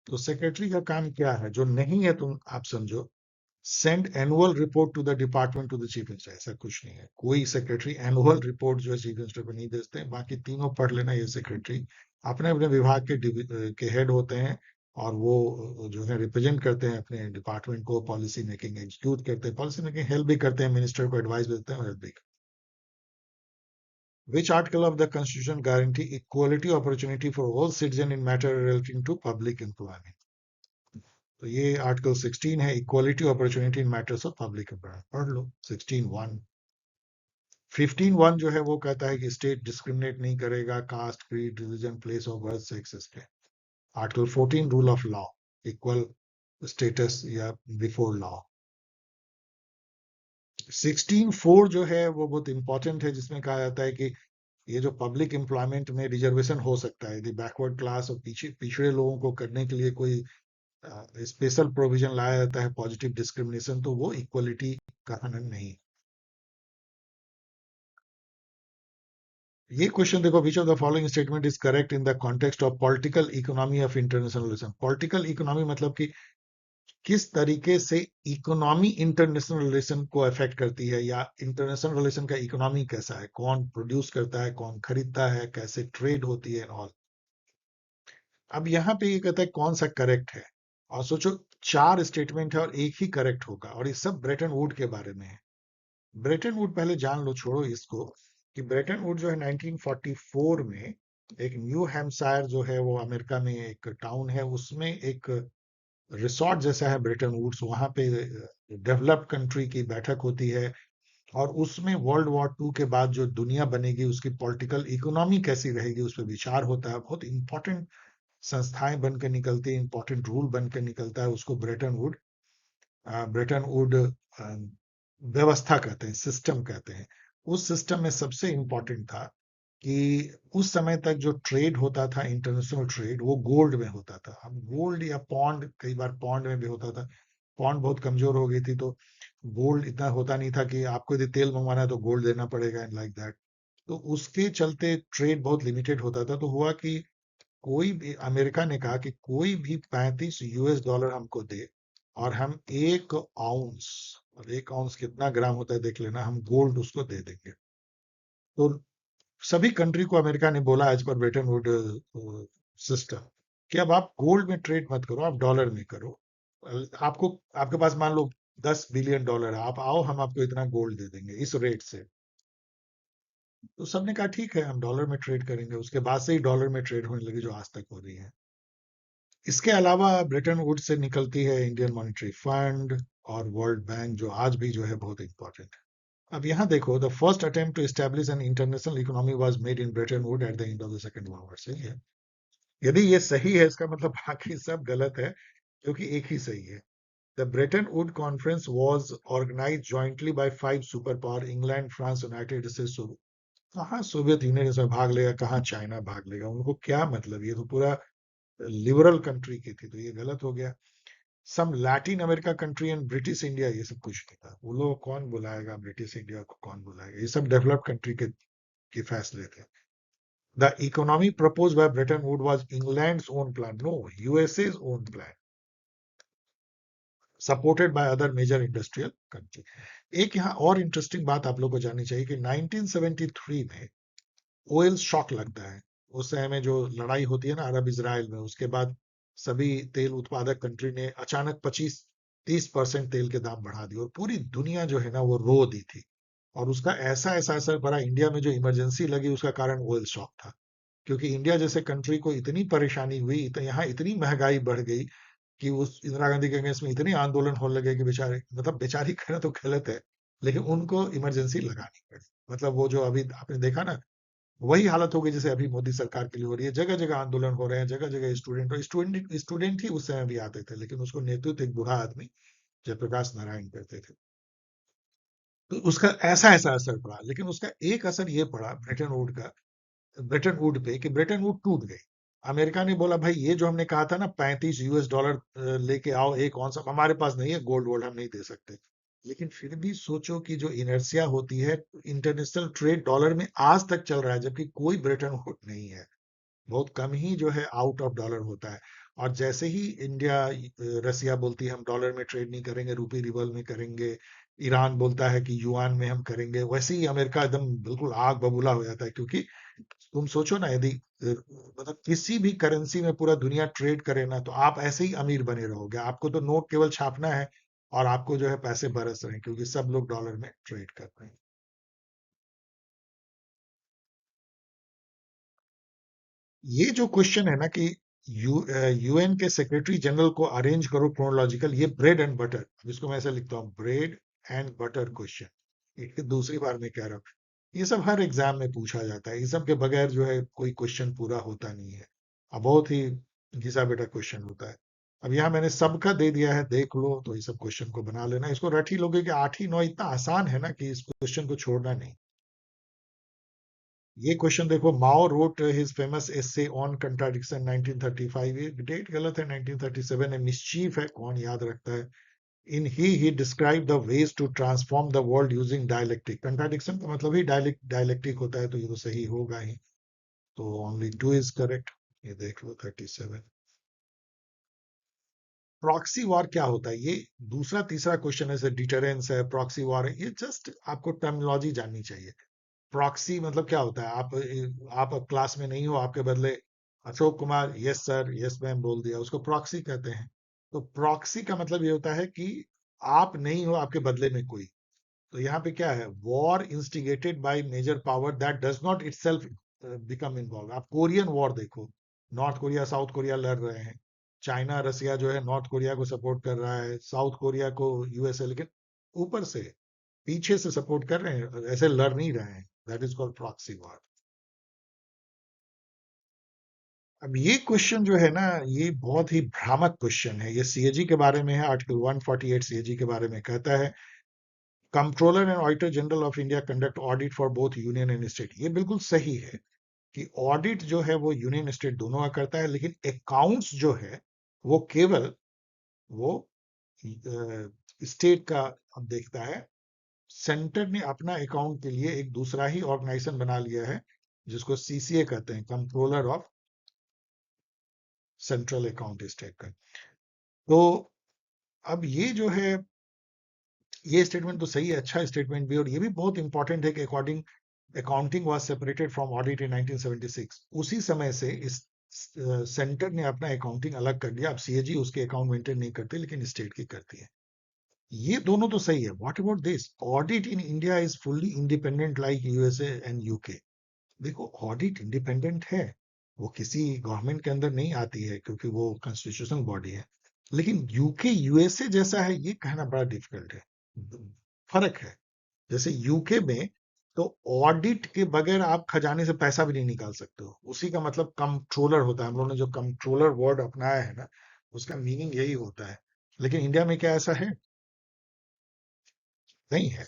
तो सेक्रेटरी का काम क्या है जो नहीं है, तुम आप समझो, send annual report to the department to the chief minister. ऐसा कुछ नहीं है, कोई सेक्रेटरी एनुअल रिपोर्ट जो है चीफ मिनिस्टर को नहीं भेजते हैं। बाकी तीनों पढ़ लेना, ये सेक्रेटरी अपने अपने विभाग के हेड होते हैं, और वो जो है रिप्रेजेंट करते हैं अपने डिपार्टमेंट को, पॉलिसी मेकिंग एग्जीक्यूट करते हैं, पॉलिसी मेकिंग हेल्प भी करते हैं, मिनिस्टर को एडवाइस देते हैं, हेल्प भी। Which article of the Constitution guarantee equality opportunity for all citizens in matter relating to public employment? तो ये आर्टिकल 16 है, equality opportunity in matters of public employment. पढ़ लो 16(1). 15(1) जो है वो कहता है कि स्टेट डिस्क्रिमिनेट नहीं करेगा caste, creed, religion, place of birth, sex पे। Article 14 rule of law, equal status या बिफोर लॉ। 16(4) जो है वो बहुत इंपॉर्टेंट है, जिसमें कहा जाता है कि ये जो पब्लिक एम्प्लॉयमेंट में रिजर्वेशन हो सकता है, यदि बैकवर्ड क्लास और पिछड़े लोगों को करने के लिए कोई स्पेशल प्रोविजन लाया जाता है, पॉजिटिव डिस्क्रिमिनेशन, तो वो इक्वलिटी का हनन नहीं। ये क्वेश्चन देखो, which of the following statement is correct in the context of political economy of international relation. Political economy मतलब कि किस तरीके से इकोनॉमी इंटरनेशनल रिलेशन को अफेक्ट करती है, या इंटरनेशनल रिलेशन का इकोनॉमी कैसा है, कौन प्रोड्यूस करता है, कौन खरीदता है, कैसे ट्रेड होती है, ऑल। अब यहाँ पे ये कहता है कौन सा करेक्ट है, और सोचो 4 स्टेटमेंट है और एक ही करेक्ट होगा, और ये सब ब्रेटन वुड के बारे में है। ब्रेटन वुड पहले जान लो, छोड़ो इसको, कि ब्रेटन वुड जो है 1944 में एक न्यू हैम्पशायर जो है वो अमेरिका में एक टाउन है, उसमें एक रिसोर्ट जैसा है ब्रेटन वुड्स। वहां पे डेवलप्ड कंट्री की बैठक होती है, और उसमें वर्ल्ड वॉर 2 के बाद जो दुनिया बनेगी उसकी पॉलिटिकल इकोनॉमी कैसी रहेगी उस पर विचार होता है। बहुत इंपॉर्टेंट संस्थाएं बनकर निकलती है, इंपॉर्टेंट रूल बनकर निकलता है, उसको ब्रेटन वुड व्यवस्था कहते हैं, सिस्टम कहते हैं। उस सिस्टम में सबसे इंपॉर्टेंट था कि उस समय तक जो ट्रेड होता था, इंटरनेशनल ट्रेड, वो गोल्ड में होता था। अब गोल्ड या पौंड, कई बार पौंड में भी होता था। पौंड बहुत कमजोर हो गई थी, तो गोल्ड इतना होता नहीं था कि आपको यदि तेल मंगवाना है तो गोल्ड देना पड़ेगा एंड लाइक दैट। तो उसके चलते ट्रेड बहुत लिमिटेड होता था। तो हुआ कि कोई भी, अमेरिका ने कहा कि कोई भी 35 US डॉलर हमको दे और हम 1 आउंस, और 1 आउंस कितना ग्राम होता है देख लेना, हम गोल्ड उसको दे देंगे। तो सभी कंट्री को अमेरिका ने बोला, as per Brayton would system, कि अब आप गोल्ड में ट्रेड मत करो, आप डॉलर में करो। आपको, आपके पास मान लो 10 बिलियन डॉलर है, आप आओ, हम आपको इतना गोल्ड दे देंगे इस रेट से। तो सबने कहा ठीक है, हम डॉलर में ट्रेड करेंगे। उसके बाद से ही डॉलर में ट्रेड होने लगी, जो आज तक हो रही है। इसके अलावा ब्रेटन वुड से निकलती है इंडियन मॉनेटरी फंड और वर्ल्ड बैंक, जो आज भी जो है बहुत इंपॉर्टेंट है। अब यहाँ देखो, the first attempt to establish an international economy was made in Bretton Wood at the end of the second world war. सही है। यदि ये सही है, इसका मतलब बाकी सब गलत है, क्योंकि एक ही सही है। The Bretton Wood conference was organised jointly by 5 super power, England, France, United States. कहाँ सोवियत यूनियन इसमें भाग लेगा, कहाँ चाइना भाग लेगा, उनको क्या मतलब, ये तो पूरा लिबरल कंट्री की थी, तो ये गलत हो गया। Some Latin America country and British India, ये सब कुछ नहीं था। वो लोग कौन बुलाएगा, ब्रिटिश इंडिया को कौन बुलाएगा, ये सब डेवलप्ड कंट्री के फैसले थे। The economy propose by Britain would was England's own plan, no, USA's own plan, supported by other major industrial country. एक यहाँ और इंटरेस्टिंग बात आप लोग को जाननी चाहिए कि 1973 में ऑयल शॉक लगता है। उस समय में जो लड़ाई होती है ना अरब इसराइल में, उसके बाद सभी तेल उत्पादक कंट्री ने अचानक 25-30% तेल के दाम बढ़ा दिए, और पूरी दुनिया जो है ना वो रो दी थी। और उसका ऐसा ऐसा असर पड़ा, इंडिया में जो इमरजेंसी लगी उसका कारण ऑयल शॉक था। क्योंकि इंडिया जैसे कंट्री को इतनी परेशानी हुई, यहाँ इतनी महंगाई बढ़ गई कि उस इंदिरा गांधी के अगेंस्ट में इतने आंदोलन होने लगे कि बेचारे, मतलब बेचारी कहना तो गलत है, लेकिन उनको इमरजेंसी लगानी पड़ी। मतलब वो जो अभी आपने देखा ना, वही हालत हो गई जैसे अभी मोदी सरकार के लिए हो रही है। जगह जगह आंदोलन हो रहे हैं, जगह जगह स्टूडेंट, और स्टूडेंट ही उस समय भी आते थे, लेकिन उसको नेतृत्व एक बूढ़ा आदमी जयप्रकाश नारायण करते थे। तो उसका ऐसा ऐसा असर पड़ा, लेकिन उसका एक असर ये पड़ा ब्रेटन वुड का, ब्रेटन वुड पे, कि ब्रेटन वुड टूट गई। अमेरिका ने बोला भाई, ये जो हमने कहा था ना 35 US डॉलर लेके आओ, एक कौन सा हमारे पास नहीं है, गोल्ड वोल्ड हम नहीं दे सकते। लेकिन फिर भी सोचो कि जो इनर्सिया होती है, इंटरनेशनल ट्रेड डॉलर में आज तक चल रहा है, जबकि कोई ब्रेटन वुड नहीं है। बहुत कम ही जो है आउट ऑफ डॉलर होता है। और जैसे ही इंडिया, रसिया बोलती है हम डॉलर में ट्रेड नहीं करेंगे, रूपी रिबल में करेंगे, ईरान बोलता है कि युआन में हम करेंगे, वैसे ही अमेरिका एकदम बिल्कुल आग बबूला हो जाता है। क्योंकि तुम सोचो ना, यदि मतलब किसी भी करेंसी में पूरा दुनिया ट्रेड करे ना, तो आप ऐसे ही अमीर बने रहोगे। आपको तो नोट केवल छापना है और आपको जो है पैसे बरस रहे हैं, क्योंकि सब लोग डॉलर में ट्रेड कर रहे हैं। ये जो क्वेश्चन है ना कि यूएन के सेक्रेटरी जनरल को अरेंज करो क्रोनोलॉजिकल, ये ब्रेड एंड बटर, जिसको मैं ऐसे लिखता हूँ, ब्रेड एंड बटर क्वेश्चन, ये दूसरी बार मैं कह रहा हूँ। ये सब हर एग्जाम में पूछा जाता है, इस सब के बगैर जो है कोई क्वेश्चन पूरा होता नहीं है। अब बहुत ही घिसा बेटा क्वेश्चन होता है। अब यहाँ मैंने सबका दे दिया है, देख लो, तो ये सब क्वेश्चन को बना लेना। इसको रट ही लोगे कि 8 ही 9 इतना आसान है ना कि इस क्वेश्चन को छोड़ना नहीं। ये क्वेश्चन देखो, Mao wrote his famous essay on contradiction 1935, ये डेट गलत है, 1937 है, मिस्चीफ है, कौन याद रखता है। In he describe the ways to transform the world using dialectic, contradiction का मतलब ही डायलेक्टिक होता है, तो ये तो सही होगा ही। तो ओनली टू इज करेक्ट। ये देख लो 37। प्रॉक्सी वॉर क्या होता है, ये दूसरा तीसरा क्वेश्चन है, जैसे डिटरेंस है, प्रॉक्सी वॉर है, ये जस्ट आपको टर्मिनोलॉजी जाननी चाहिए। प्रॉक्सी मतलब क्या होता है, आप क्लास में नहीं हो, आपके बदले Ashok Kumar yes sir yes ma'am बोल दिया, उसको प्रॉक्सी कहते हैं। तो प्रॉक्सी का मतलब ये होता है कि आप नहीं हो, आपके बदले में कोई। तो यहाँ पे क्या है, war instigated by major power that does not itself become involve. आप कोरियन वॉर देखो, नॉर्थ कोरिया साउथ कोरिया लड़ रहे हैं, चाइना रसिया जो है नॉर्थ कोरिया को सपोर्ट कर रहा है, साउथ कोरिया को यूएसए, लेकिन ऊपर से, पीछे से सपोर्ट कर रहे हैं, ऐसे लड़ नहीं रहे हैं। That is called proxy war. अब ये क्वेश्चन जो है ना, ये बहुत ही भ्रामक क्वेश्चन है। ये सीएजी के बारे में है, आर्टिकल 148 सीएजी के बारे में कहता है, controller and auditor general of India conduct audit for both union and state. ये बिल्कुल सही है कि ऑडिट जो है वो यूनियन स्टेट दोनों का करता है, लेकिन अकाउंट्स जो है वो केवल वो स्टेट का देखता है। सेंटर ने अपना अकाउंट के लिए एक दूसरा ही ऑर्गेनाइजेशन बना लिया है, जिसको सीसीए कहते हैं, controller of central account state का। तो अब ये जो है, ये स्टेटमेंट तो सही है, अच्छा स्टेटमेंट भी, और ये भी बहुत इंपॉर्टेंट है कि according accounting was separated from audit इन 1976। उसी समय से इस सेंटर ने अपना अकाउंटिंग अलग कर दिया। अब सीएजी उसके अकाउंट मेंटेन नहीं करते, लेकिन स्टेट की करती है। ये दोनों तो सही है। What about this, audit in India is fully independent like USA and UK. देखो, ऑडिट इंडिपेंडेंट है, वो किसी गवर्नमेंट के अंदर नहीं आती है क्योंकि वो कॉन्स्टिट्यूशनल बॉडी है। लेकिन यूके यूएसए जैसा है ये कहना बड़ा डिफिकल्ट है। फर्क है। जैसे यूके में तो ऑडिट के बगैर आप खजाने से पैसा भी नहीं निकाल सकते हो, उसी का मतलब कंट्रोलर होता है। हम लोगों ने जो कंट्रोलर वर्ड अपनाया है ना, उसका मीनिंग यही होता है। लेकिन इंडिया में क्या ऐसा है? नहीं है।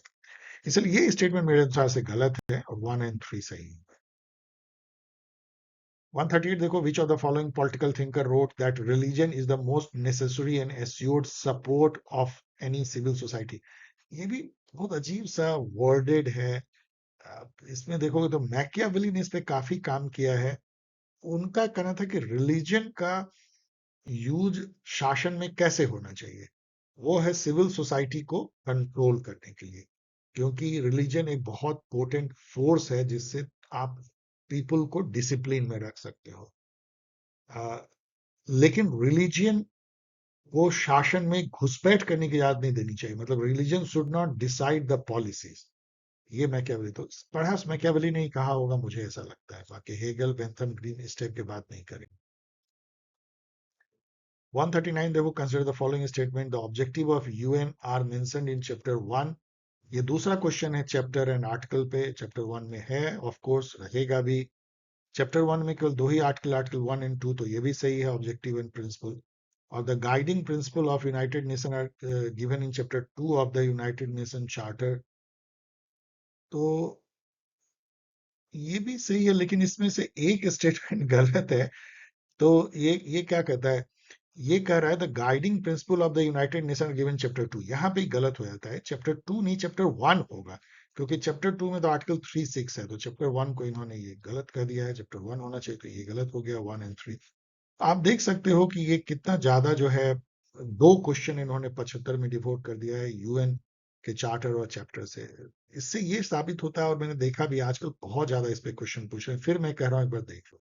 इसलिए ये स्टेटमेंट मेरे अनुसार से गलत है, और 1 और 3 सही है। 138 देखो, which of the following political thinker wrote that religion is the most necessary and assured support of any civil society. ये भी बहुत अजीब सा वर्डेड है। इसमें देखोगे तो मैकियावेली ने इस पे काफी काम किया है। उनका कहना था कि रिलीजन का यूज शासन में कैसे होना चाहिए, वो है सिविल सोसाइटी को कंट्रोल करने के लिए। क्योंकि रिलीजन एक बहुत पोटेंट फोर्स है जिससे आप पीपल को डिसिप्लिन में रख सकते हो। लेकिन रिलीजियन को शासन में घुसपैठ करने की इजाजत नहीं देनी चाहिए। मतलब religion should not decide the policies. ये मैकियावेली, तो परहैप्स मैकियावेली ने ही कहा होगा, मुझे ऐसा लगता है। बाकी हेगल, बेंथम, ग्रीन इस टाइप की बात नहीं करेंगे। 139 देखो, consider the following statement, the objective of UN are mentioned in chapter 1। ये दूसरा क्वेश्चन है चैप्टर एंड आर्टिकल पे। चैप्टर 1 में है, ऑफ कोर्स रहेगा भी। चैप्टर 1 में केवल दो ही आर्टिकल, आर्टिकल 1 एंड 2, तो ये भी सही है, ऑब्जेक्टिव एंड प्रिंसिपल। और the guiding principle of United Nation are given in chapter 2 of the United Nation charter. तो ये भी सही है, लेकिन इसमें से एक स्टेटमेंट गलत है। तो ये क्या कहता है? ये कह रहा है the guiding principle of the United nation given chapter 2। यहाँ पे गलत हो जाता है, चैप्टर 2 नहीं चैप्टर 1 होगा, क्योंकि चैप्टर 2 में तो आर्टिकल 3(6) है, तो चैप्टर 1 को इन्होंने ये गलत कर दिया है। चैप्टर 1 होना चाहिए, तो ये गलत हो गया, 1 और 3। आप देख सकते हो कि ये कितना ज्यादा जो है, दो क्वेश्चन इन्होंने 75 में डिवोट कर दिया है यूएन के चार्टर और चैप्टर से। इससे ये साबित होता है, और मैंने देखा भी आजकल बहुत ज्यादा इस पे क्वेश्चन पूछ रहे हैं। फिर मैं कह रहा हूं, एक बार देख लो।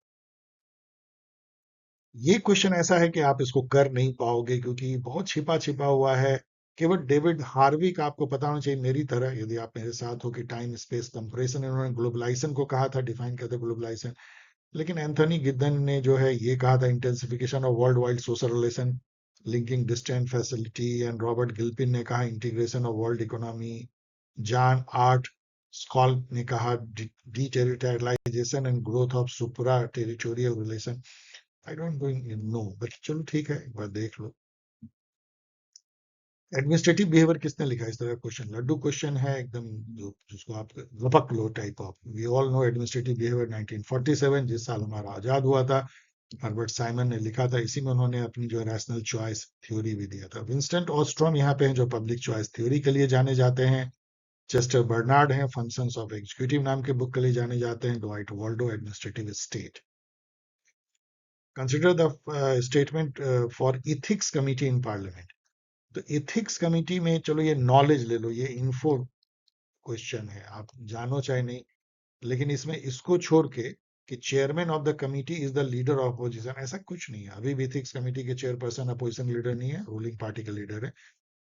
ये क्वेश्चन ऐसा है कि आप इसको कर नहीं पाओगे, क्योंकि बहुत छिपा छिपा हुआ है। केवल डेविड हार्विक आपको पता होना चाहिए, मेरी तरह, यदि आप मेरे साथ हो, कि टाइम स्पेस कंप्रेशन इन्होंने ग्लोबलाइजेशन को कहा था, डिफाइन किया था ग्लोबलाइजेशन। लेकिन एंथनी गिद्धन ने जो है ये कहा था, intensification of world wide social relation linking distant facility. And Robert Gilpin ने कहा integration of world economy. Jan Aart Scholte ने कहा deterritorialization and growth of supra territorial relation. I don't know, but चलो ठीक है, एक बार देख लो। एडमिनिस्ट्रेटिव बिहेवियर किसने लिखा इस तरह का क्वेश्चन? लड्डू क्वेश्चन है एकदम, जो जिसको आप लपक लो type of. We all know administrative behaviour 1947, जिस साल हमारा आजाद हुआ था, हर्बर्ट साइमन ने लिखा था। इसी में उन्होंने अपनी जो रैशनल चॉइस थ्योरी भी दिया था। विंस्टन ऑस्ट्रॉम यहाँ पे हैं, जो पब्लिक चॉइस थ्योरी के लिए जाने जाते हैं। चेस्टर बर्नार्ड हैं, फंक्शंस ऑफ एग्जीक्यूटिव नाम के बुक के लिए जाने जाते हैं। Dwight Waldo, administrative state. Consider the statement for ethics committee in parliament. तो एथिक्स कमिटी में, चलो ये नॉलेज ले लो, ये इन्फो क्वेश्चन है, आप जानो चाहे नहीं। लेकिन इसमें इसको छोड़ के कि chairman of the committee is the leader of opposition, ऐसा कुछ नहीं है। अभी भी एथिक्स कमिटी के चेयरपर्सन अपोजिशन लीडर नहीं है, रूलिंग पार्टी का लीडर है।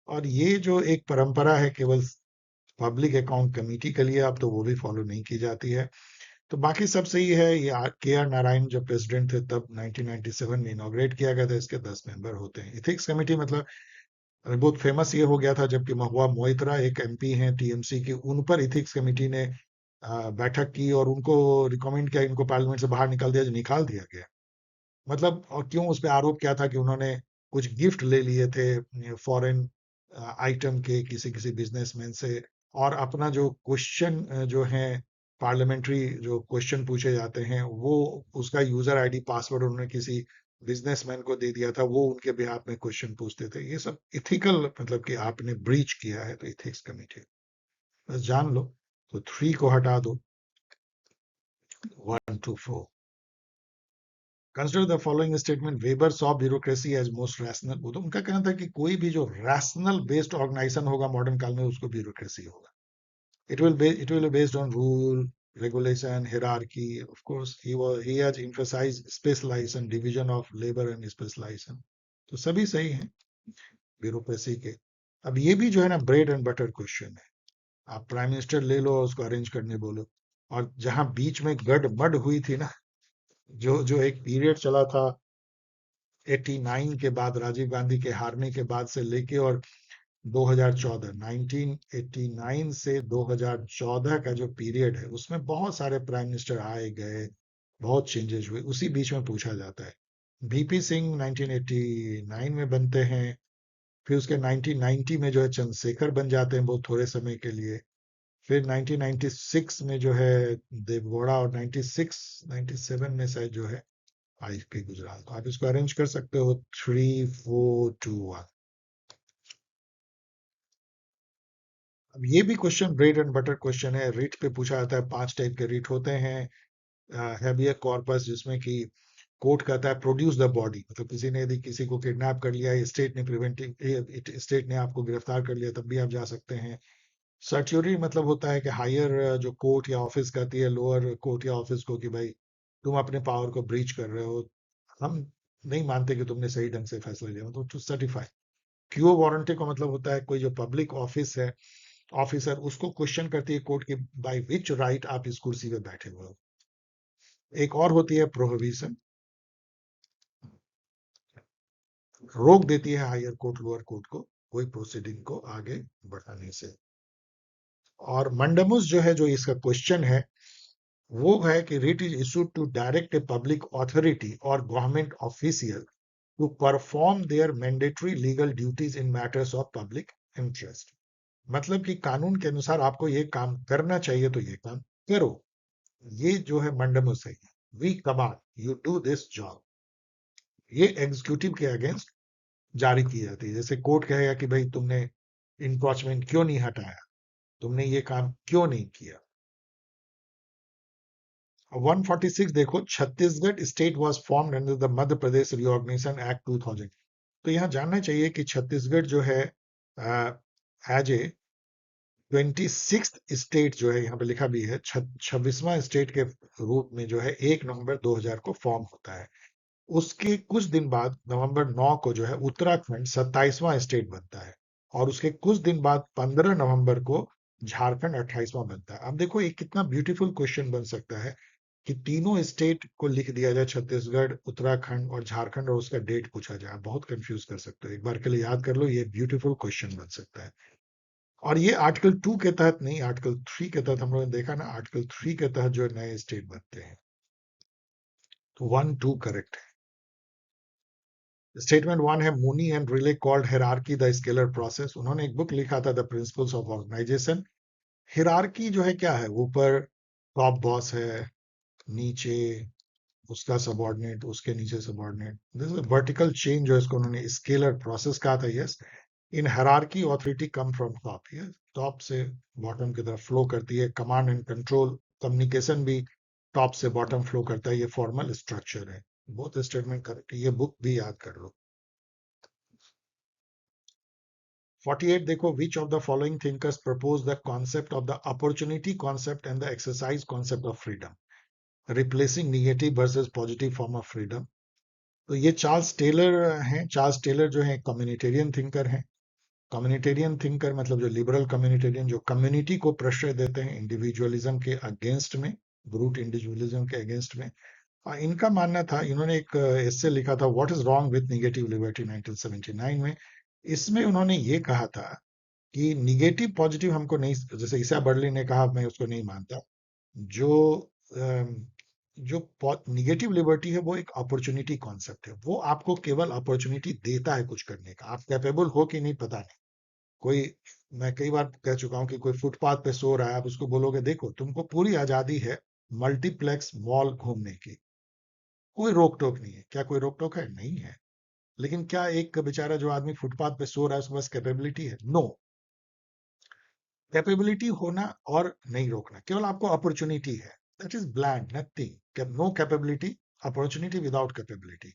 और ये जो एक परंपरा है केवल पब्लिक अकाउंट कमेटी के लिए, अब तो वो भी फॉलो नहीं की जाती है। तो बाकी सब सही है। ये के आर नारायण जब प्रेसिडेंट थे तब 1997 में इनॉग्रेट किया गया था। इसके 10 मेंबर होते हैं। इथिक्स कमेटी मतलब बहुत फेमस ये हो गया था जबकि महुआ मोइत्रा एक एमपी हैं टीएमसी की, उन पर इथिक्स कमेटी ने बैठक की और उनको रिकमेंड किया, इनको पार्लियामेंट से बाहर निकाल दिया, जो निकाल दिया गया। मतलब, और क्यों? उस पर आरोप क्या था कि उन्होंने कुछ गिफ्ट ले लिए थे फॉरेन आइटम के, किसी किसी बिजनेसमैन से, और अपना जो क्वेश्चन जो है पार्लियामेंट्री जो क्वेश्चन पूछे जाते हैं वो उसका यूजर आईडी पासवर्ड उन्होंने किसी बिजनेसमैन को दे दिया था, वो उनके बिहाफ में क्वेश्चन पूछते थे। ये सब इथिकल मतलब कि आपने ब्रीच किया है तो इथिक्स कमिटी बस जान लो। तो 3 को हटा दो, 1 to 4। Consider the following statement, Weber saw bureaucracy as most rational. वो तो उनका कहना था कि कोई भी जो रैशनल बेस्ड ऑर्गेनाइजेशन होगा मॉडर्न काल में उसको ब्यूरोक्रेसी होगा। It will be based on rule, regulation, hierarchy. Of course, he has emphasized specialization, division of labor and specialization. तो सभी सही हैं ब्यूरोक्रेसी के। अब ये भी जो है ना ब्रेड एंड बटर क्वेश्चन है। आप प्राइम मिनिस्टर ले लो और उसको अरेंज करने बोलो, और जहां बीच में गड़बड़ हुई थी ना, जो जो एक पीरियड चला था 89 के बाद, राजीव गांधी के हारने के बाद से लेके और 2014, 1989 से 2014 का जो पीरियड है उसमें बहुत सारे प्राइम मिनिस्टर आए गए, बहुत चेंजेस हुए, उसी बीच में पूछा जाता है। बीपी सिंह 1989 में बनते हैं, फिर उसके 1990 में जो है चंद्रशेखर बन जाते हैं बहुत थोड़े समय के लिए, फिर 1996 में जो है देवगौड़ा, और 97 में शायद जो है आईपी गुजराल। तो आप इसको अरेंज कर सकते हो 3, 4, 2, 1। अब ये भी question bread and butter question है। रिट पे पूछा जाता है, 5 टाइप के रिट होते हैं। हैबियस कॉर्पस, जिसमें कि कोर्ट कहता है प्रोड्यूस द बॉडी, मतलब किसी ने यदि किसी को किडनैप कर लिया, स्टेट ने प्रिवेंटिव स्टेट ने आपको गिरफ्तार कर लिया, तब भी आप जा सकते हैं। सर्ट्यूरी मतलब होता है कि हायर जो कोर्ट या ऑफिस कहती है लोअर कोर्ट या ऑफिस को कि भाई तुम अपने पावर को ब्रीच कर रहे हो, हम नहीं मानते कि तुमने सही ढंग से फैसला लिया, मतलब टू सर्टिफाई। क्यू वारंटी का मतलब होता है कोई जो पब्लिक ऑफिस है, ऑफिसर, उसको क्वेश्चन करती है कोर्ट की बाय विच राइट आप इस कुर्सी पे बैठे हुए हो। एक और होती है प्रोहिबिशन, रोक देती है हायर कोर्ट लोअर कोर्ट को कोई प्रोसीडिंग को आगे बढ़ाने से। और मंडमुस जो है, जो इसका क्वेश्चन है, वो है कि writ is issued to direct a public authority और government official to perform their mandatory legal duties in matters of public interest. मतलब कि कानून के अनुसार आपको ये काम करना चाहिए तो ये काम करो। ये जो है मंडमुस है, we command you do this job, ये एग्जीक्यूटिव के अगेंस्ट जारी की जाती है। जैसे कोर्ट कहेगा कि भाई तुमने इंक्रोचमेंट क्यों नहीं हटाया, तुमने ये काम क्यों नहीं किया। 146 देखो, Chhattisgarh state was formed under the Madhya Pradesh reorganisation act 2000। तो यहाँ जानना चाहिए कि छत्तीसगढ़ जो है एज ए 26 स्टेट जो है, यहाँ पे लिखा भी है 26वां स्टेट के रूप में जो है 1 नवंबर 2000 को फॉर्म होता है। उसके कुछ दिन बाद नवंबर 9 को जो है उत्तराखंड 27वां स्टेट बनता है, और उसके कुछ दिन बाद 15 नवंबर को झारखंड 28वां बनता है। अब देखो ये कितना ब्यूटीफुल क्वेश्चन बन सकता है कि तीनों स्टेट को लिख दिया जाए, छत्तीसगढ़, उत्तराखंड और झारखंड, और उसका डेट पूछा जाए। बहुत कंफ्यूज कर सकते हो, एक बार के लिए याद कर लो, ये ब्यूटीफुल क्वेश्चन बन सकता है। और ये आर्टिकल 2 के तहत नहीं, आर्टिकल 3 के तहत हम लोगों ने देखा ना, आर्टिकल 3 के तहत जो नए स्टेट बनते हैं। तो 1, 2 करेक्ट है। स्टेटमेंट 1 है, Mooney and Reiley called hierarchy the scalar process. उन्होंने एक बुक लिखा था, the principles of organisation. Hierarchy जो है क्या है, ऊपर टॉप बॉस है, नीचे उसका सबॉर्डिनेट, उसके नीचे subordinate, this is vertical change जो इसको उन्होंने स्केलर प्रोसेस कहा था। Yes, in hierarchy authority come from top, ये टॉप से बॉटम की तरफ फ्लो करती है। कमांड एंड कंट्रोल कम्युनिकेशन भी टॉप से बॉटम फ्लो करता है, ये फॉर्मल स्ट्रक्चर है। बहुत स्टेटमेंट करेक्ट, ये बुक भी याद कर लो। 48 देखो, which of the following thinkers propose the concept of the opportunity concept and the exercise concept of freedom, replacing negative versus positive form of freedom. तो ये चार्ल्स टेलर हैं। चार्ल्स टेलर जो है कम्युनिटेरियन थिंकर हैं। Communitarian thinker मतलब जो liberal communitarian, जो community को प्रेशर देते हैं इंडिविजुअलिज्म के अगेंस्ट में, ब्रूट इंडिविजुअलिज्म के अगेंस्ट में। इनका मानना था, इन्होंने एक एस्से लिखा था, what is wrong with negative liberty 1979 में। इसमें उन्होंने ये कहा था कि निगेटिव पॉजिटिव हमको नहीं, जैसे ईसा बर्ली ने कहा, मैं उसको नहीं मानता। जो जो निगेटिव लिबर्टी है वो एक अपॉर्चुनिटी कॉन्सेप्ट है, वो आपको केवल अपॉर्चुनिटी देता है कुछ करने का, आप कैपेबल हो कि नहीं पता नहीं, कोई, मैं कई बार कह चुका हूं कि कोई फुटपाथ पे सो रहा है, आप उसको बोलोगे देखो तुमको पूरी आजादी है मल्टीप्लेक्स मॉल घूमने की, कोई रोक टोक नहीं है। क्या कोई रोक टोक है? नहीं है। लेकिन क्या एक बेचारा जो आदमी फुटपाथ पे सो रहा है उसके पास कैपेबिलिटी है? नो। कैपेबिलिटी होना और नहीं रोकना, केवल आपको अपॉर्चुनिटी है, that is bland, nothing. No capability, opportunity without capability.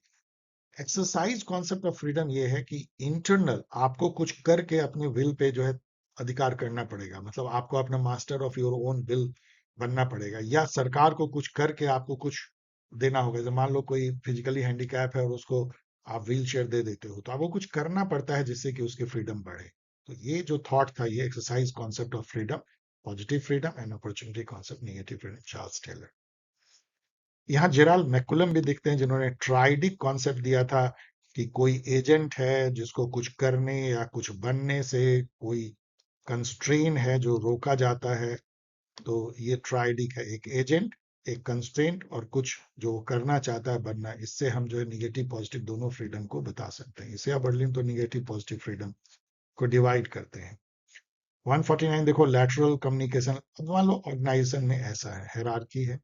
Exercise concept of freedom ये है कि इंटरनल आपको कुछ करके अपने विल पे जो है अधिकार करना पड़ेगा, मतलब आपको अपना master of your own will बनना पड़ेगा, या सरकार को कुछ करके आपको कुछ देना होगा। जैसे मान लो कोई फिजिकली हैंडीकैप है और उसको आप व्हील चेयर दे देते हो, तो आपको कुछ करना पड़ता है जिससे कि उसकी फ्रीडम बढ़े। तो ये जो थॉट था, ये exercise concept of freedom, positive freedom and opportunity concept, negative freedom, Charles Taylor. यहाँ जेराल्ड मैकुलम भी दिखते हैं जिन्होंने ट्राइडिक कॉन्सेप्ट दिया था कि कोई एजेंट है जिसको कुछ करने या कुछ बनने से कोई कंस्ट्रेन है जो रोका जाता है। तो ये ट्राइडिक है, एक एजेंट, एक कंस्ट्रेंट और कुछ जो करना चाहता है बनना। इससे हम जो है निगेटिव पॉजिटिव दोनों फ्रीडम को बता सकते हैं। इसे बर्लिन तो निगेटिव पॉजिटिव फ्रीडम को डिवाइड करते हैं। 149 देखो, लैटरल कम्युनिकेशन। अब मान लो ऑर्गेनाइजेशन में ऐसा है, हायरार्की है,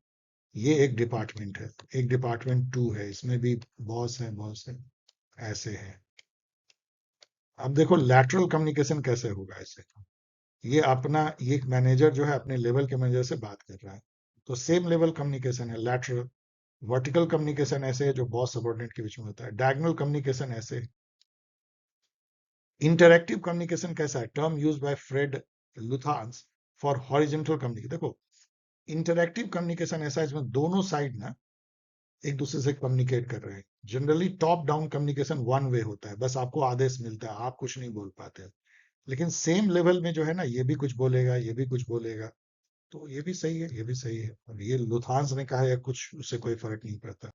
ये एक डिपार्टमेंट है, एक डिपार्टमेंट 2 है, इसमें भी बॉस है, ऐसे है। अब देखो लैटरल कम्युनिकेशन कैसे होगा ऐसे। ये अपना, ये मैनेजर जो है अपने लेवल के मैनेजर से बात कर रहा है, तो सेम लेवल कम्युनिकेशन है लैटरल। वर्टिकल कम्युनिकेशन ऐसे है जो बॉस सबॉर्डिनेट के बीच में होता है। डायगोनल कम्युनिकेशन ऐसे। इंटरैक्टिव कम्युनिकेशन कैसा है? Term use by Fred Luthans for horizontal communication. देखो इंटरैक्टिव कम्युनिकेशन ऐसा है जिसमें दोनों साइड ना एक दूसरे से कम्युनिकेट कर रहे हैं। Generally top down communication one way होता है, बस आपको आदेश मिलता है, आप कुछ नहीं बोल पाते। लेकिन सेम लेवल में जो है ना, ये भी कुछ बोलेगा, ये भी कुछ बोलेगा, तो ये भी सही है, ये भी सही है। और ये लुथांस ने कहा है, कुछ उससे कोई फर्क नहीं पड़ता।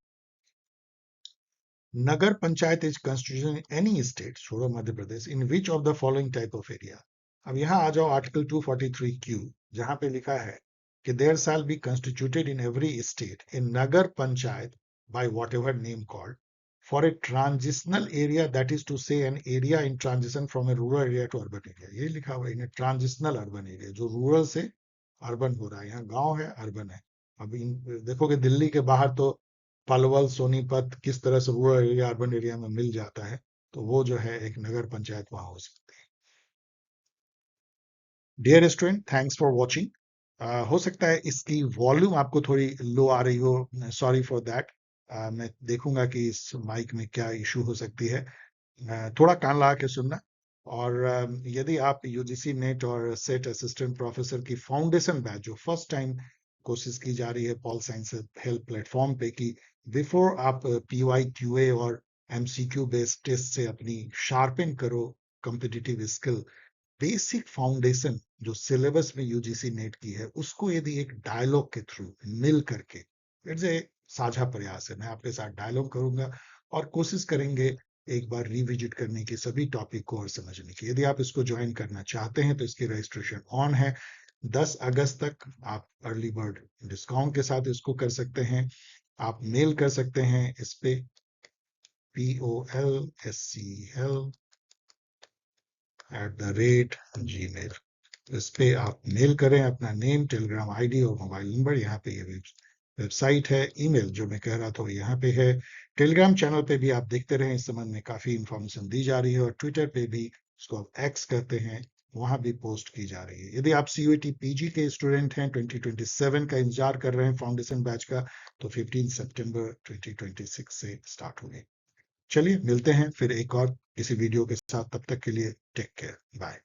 Nagar panchayat is constitution in any state, छोड़ो Madhya Pradesh, in which of the following type of area. अब यहाँ आ जाओ आर्टिकल 243Q, जहां पे लिखा है कि there shall be constituted in every state a Nagar Panchayat by whatever name called for a transitional area, that is to say an area in transition from a rural area to urban area। ये लिखा हुआ है, इन transitional urban area, जो rural से urban हो रहा है। यहाँ गांव है, अर्बन है। अब इन देखोगे दिल्ली के बाहर तो पलवल, सोनीपत किस तरह से रूरल एरिया अर्बन एरिया में मिल जाता है, तो वो जो है एक नगर पंचायत वहां हो सकती है। Dear student, thanks for watching. हो सकता है इसकी वॉल्यूम आपको थोड़ी लो आ रही हो, सॉरी फॉर दैट। मैं देखूंगा कि इस माइक में क्या इशू हो सकती है। थोड़ा कान लगा के सुनना। और यदि आप यूजीसी नेट और सेट असिस्टेंट प्रोफेसर की फाउंडेशन बैच जो फर्स्ट टाइम कोशिश की जा रही है पॉल साइंस हेल्प प्लेटफॉर्म पे, कि बिफोर आप पीवाई क्यूए और एमसीक्यू बेस्ड टेस्ट से अपनी शार्पन करो कॉम्पिटिटिव स्किल, बेसिक फाउंडेशन जो सिलेबस में यूजीसी नेट की है, उसको यदि एक डायलॉग के थ्रू मिल करके, इट्स ए साझा प्रयास है, मैं आपके साथ डायलॉग करूंगा और कोशिश करेंगे एक बार रिविजिट करने की सभी टॉपिक को और समझने की। यदि आप इसको ज्वाइन करना चाहते हैं तो इसकी रजिस्ट्रेशन ऑन है। 10 अगस्त तक आप अर्ली बर्ड डिस्काउंट के साथ इसको कर सकते हैं। आप मेल कर सकते हैं इस पे polscl@gmail, इस पे आप मेल करें अपना नेम, टेलीग्राम आईडी और मोबाइल नंबर। यहाँ पे ये वेबसाइट है। ईमेल जो मैं कह रहा था यहाँ पे है। टेलीग्राम चैनल पे भी आप देखते रहें, इस संबंध में काफी इंफॉर्मेशन दी जा रही है। और ट्विटर पे भी, इसको आप एक्स कहते हैं, वहां भी पोस्ट की जा रही है। यदि आप सीयूईटी पीजी के स्टूडेंट हैं, 2027 का इंतजार कर रहे हैं फाउंडेशन बैच का, तो 15 सितंबर 2026 से स्टार्ट होंगे। चलिए मिलते हैं फिर एक और किसी वीडियो के साथ, तब तक के लिए टेक केयर, बाय।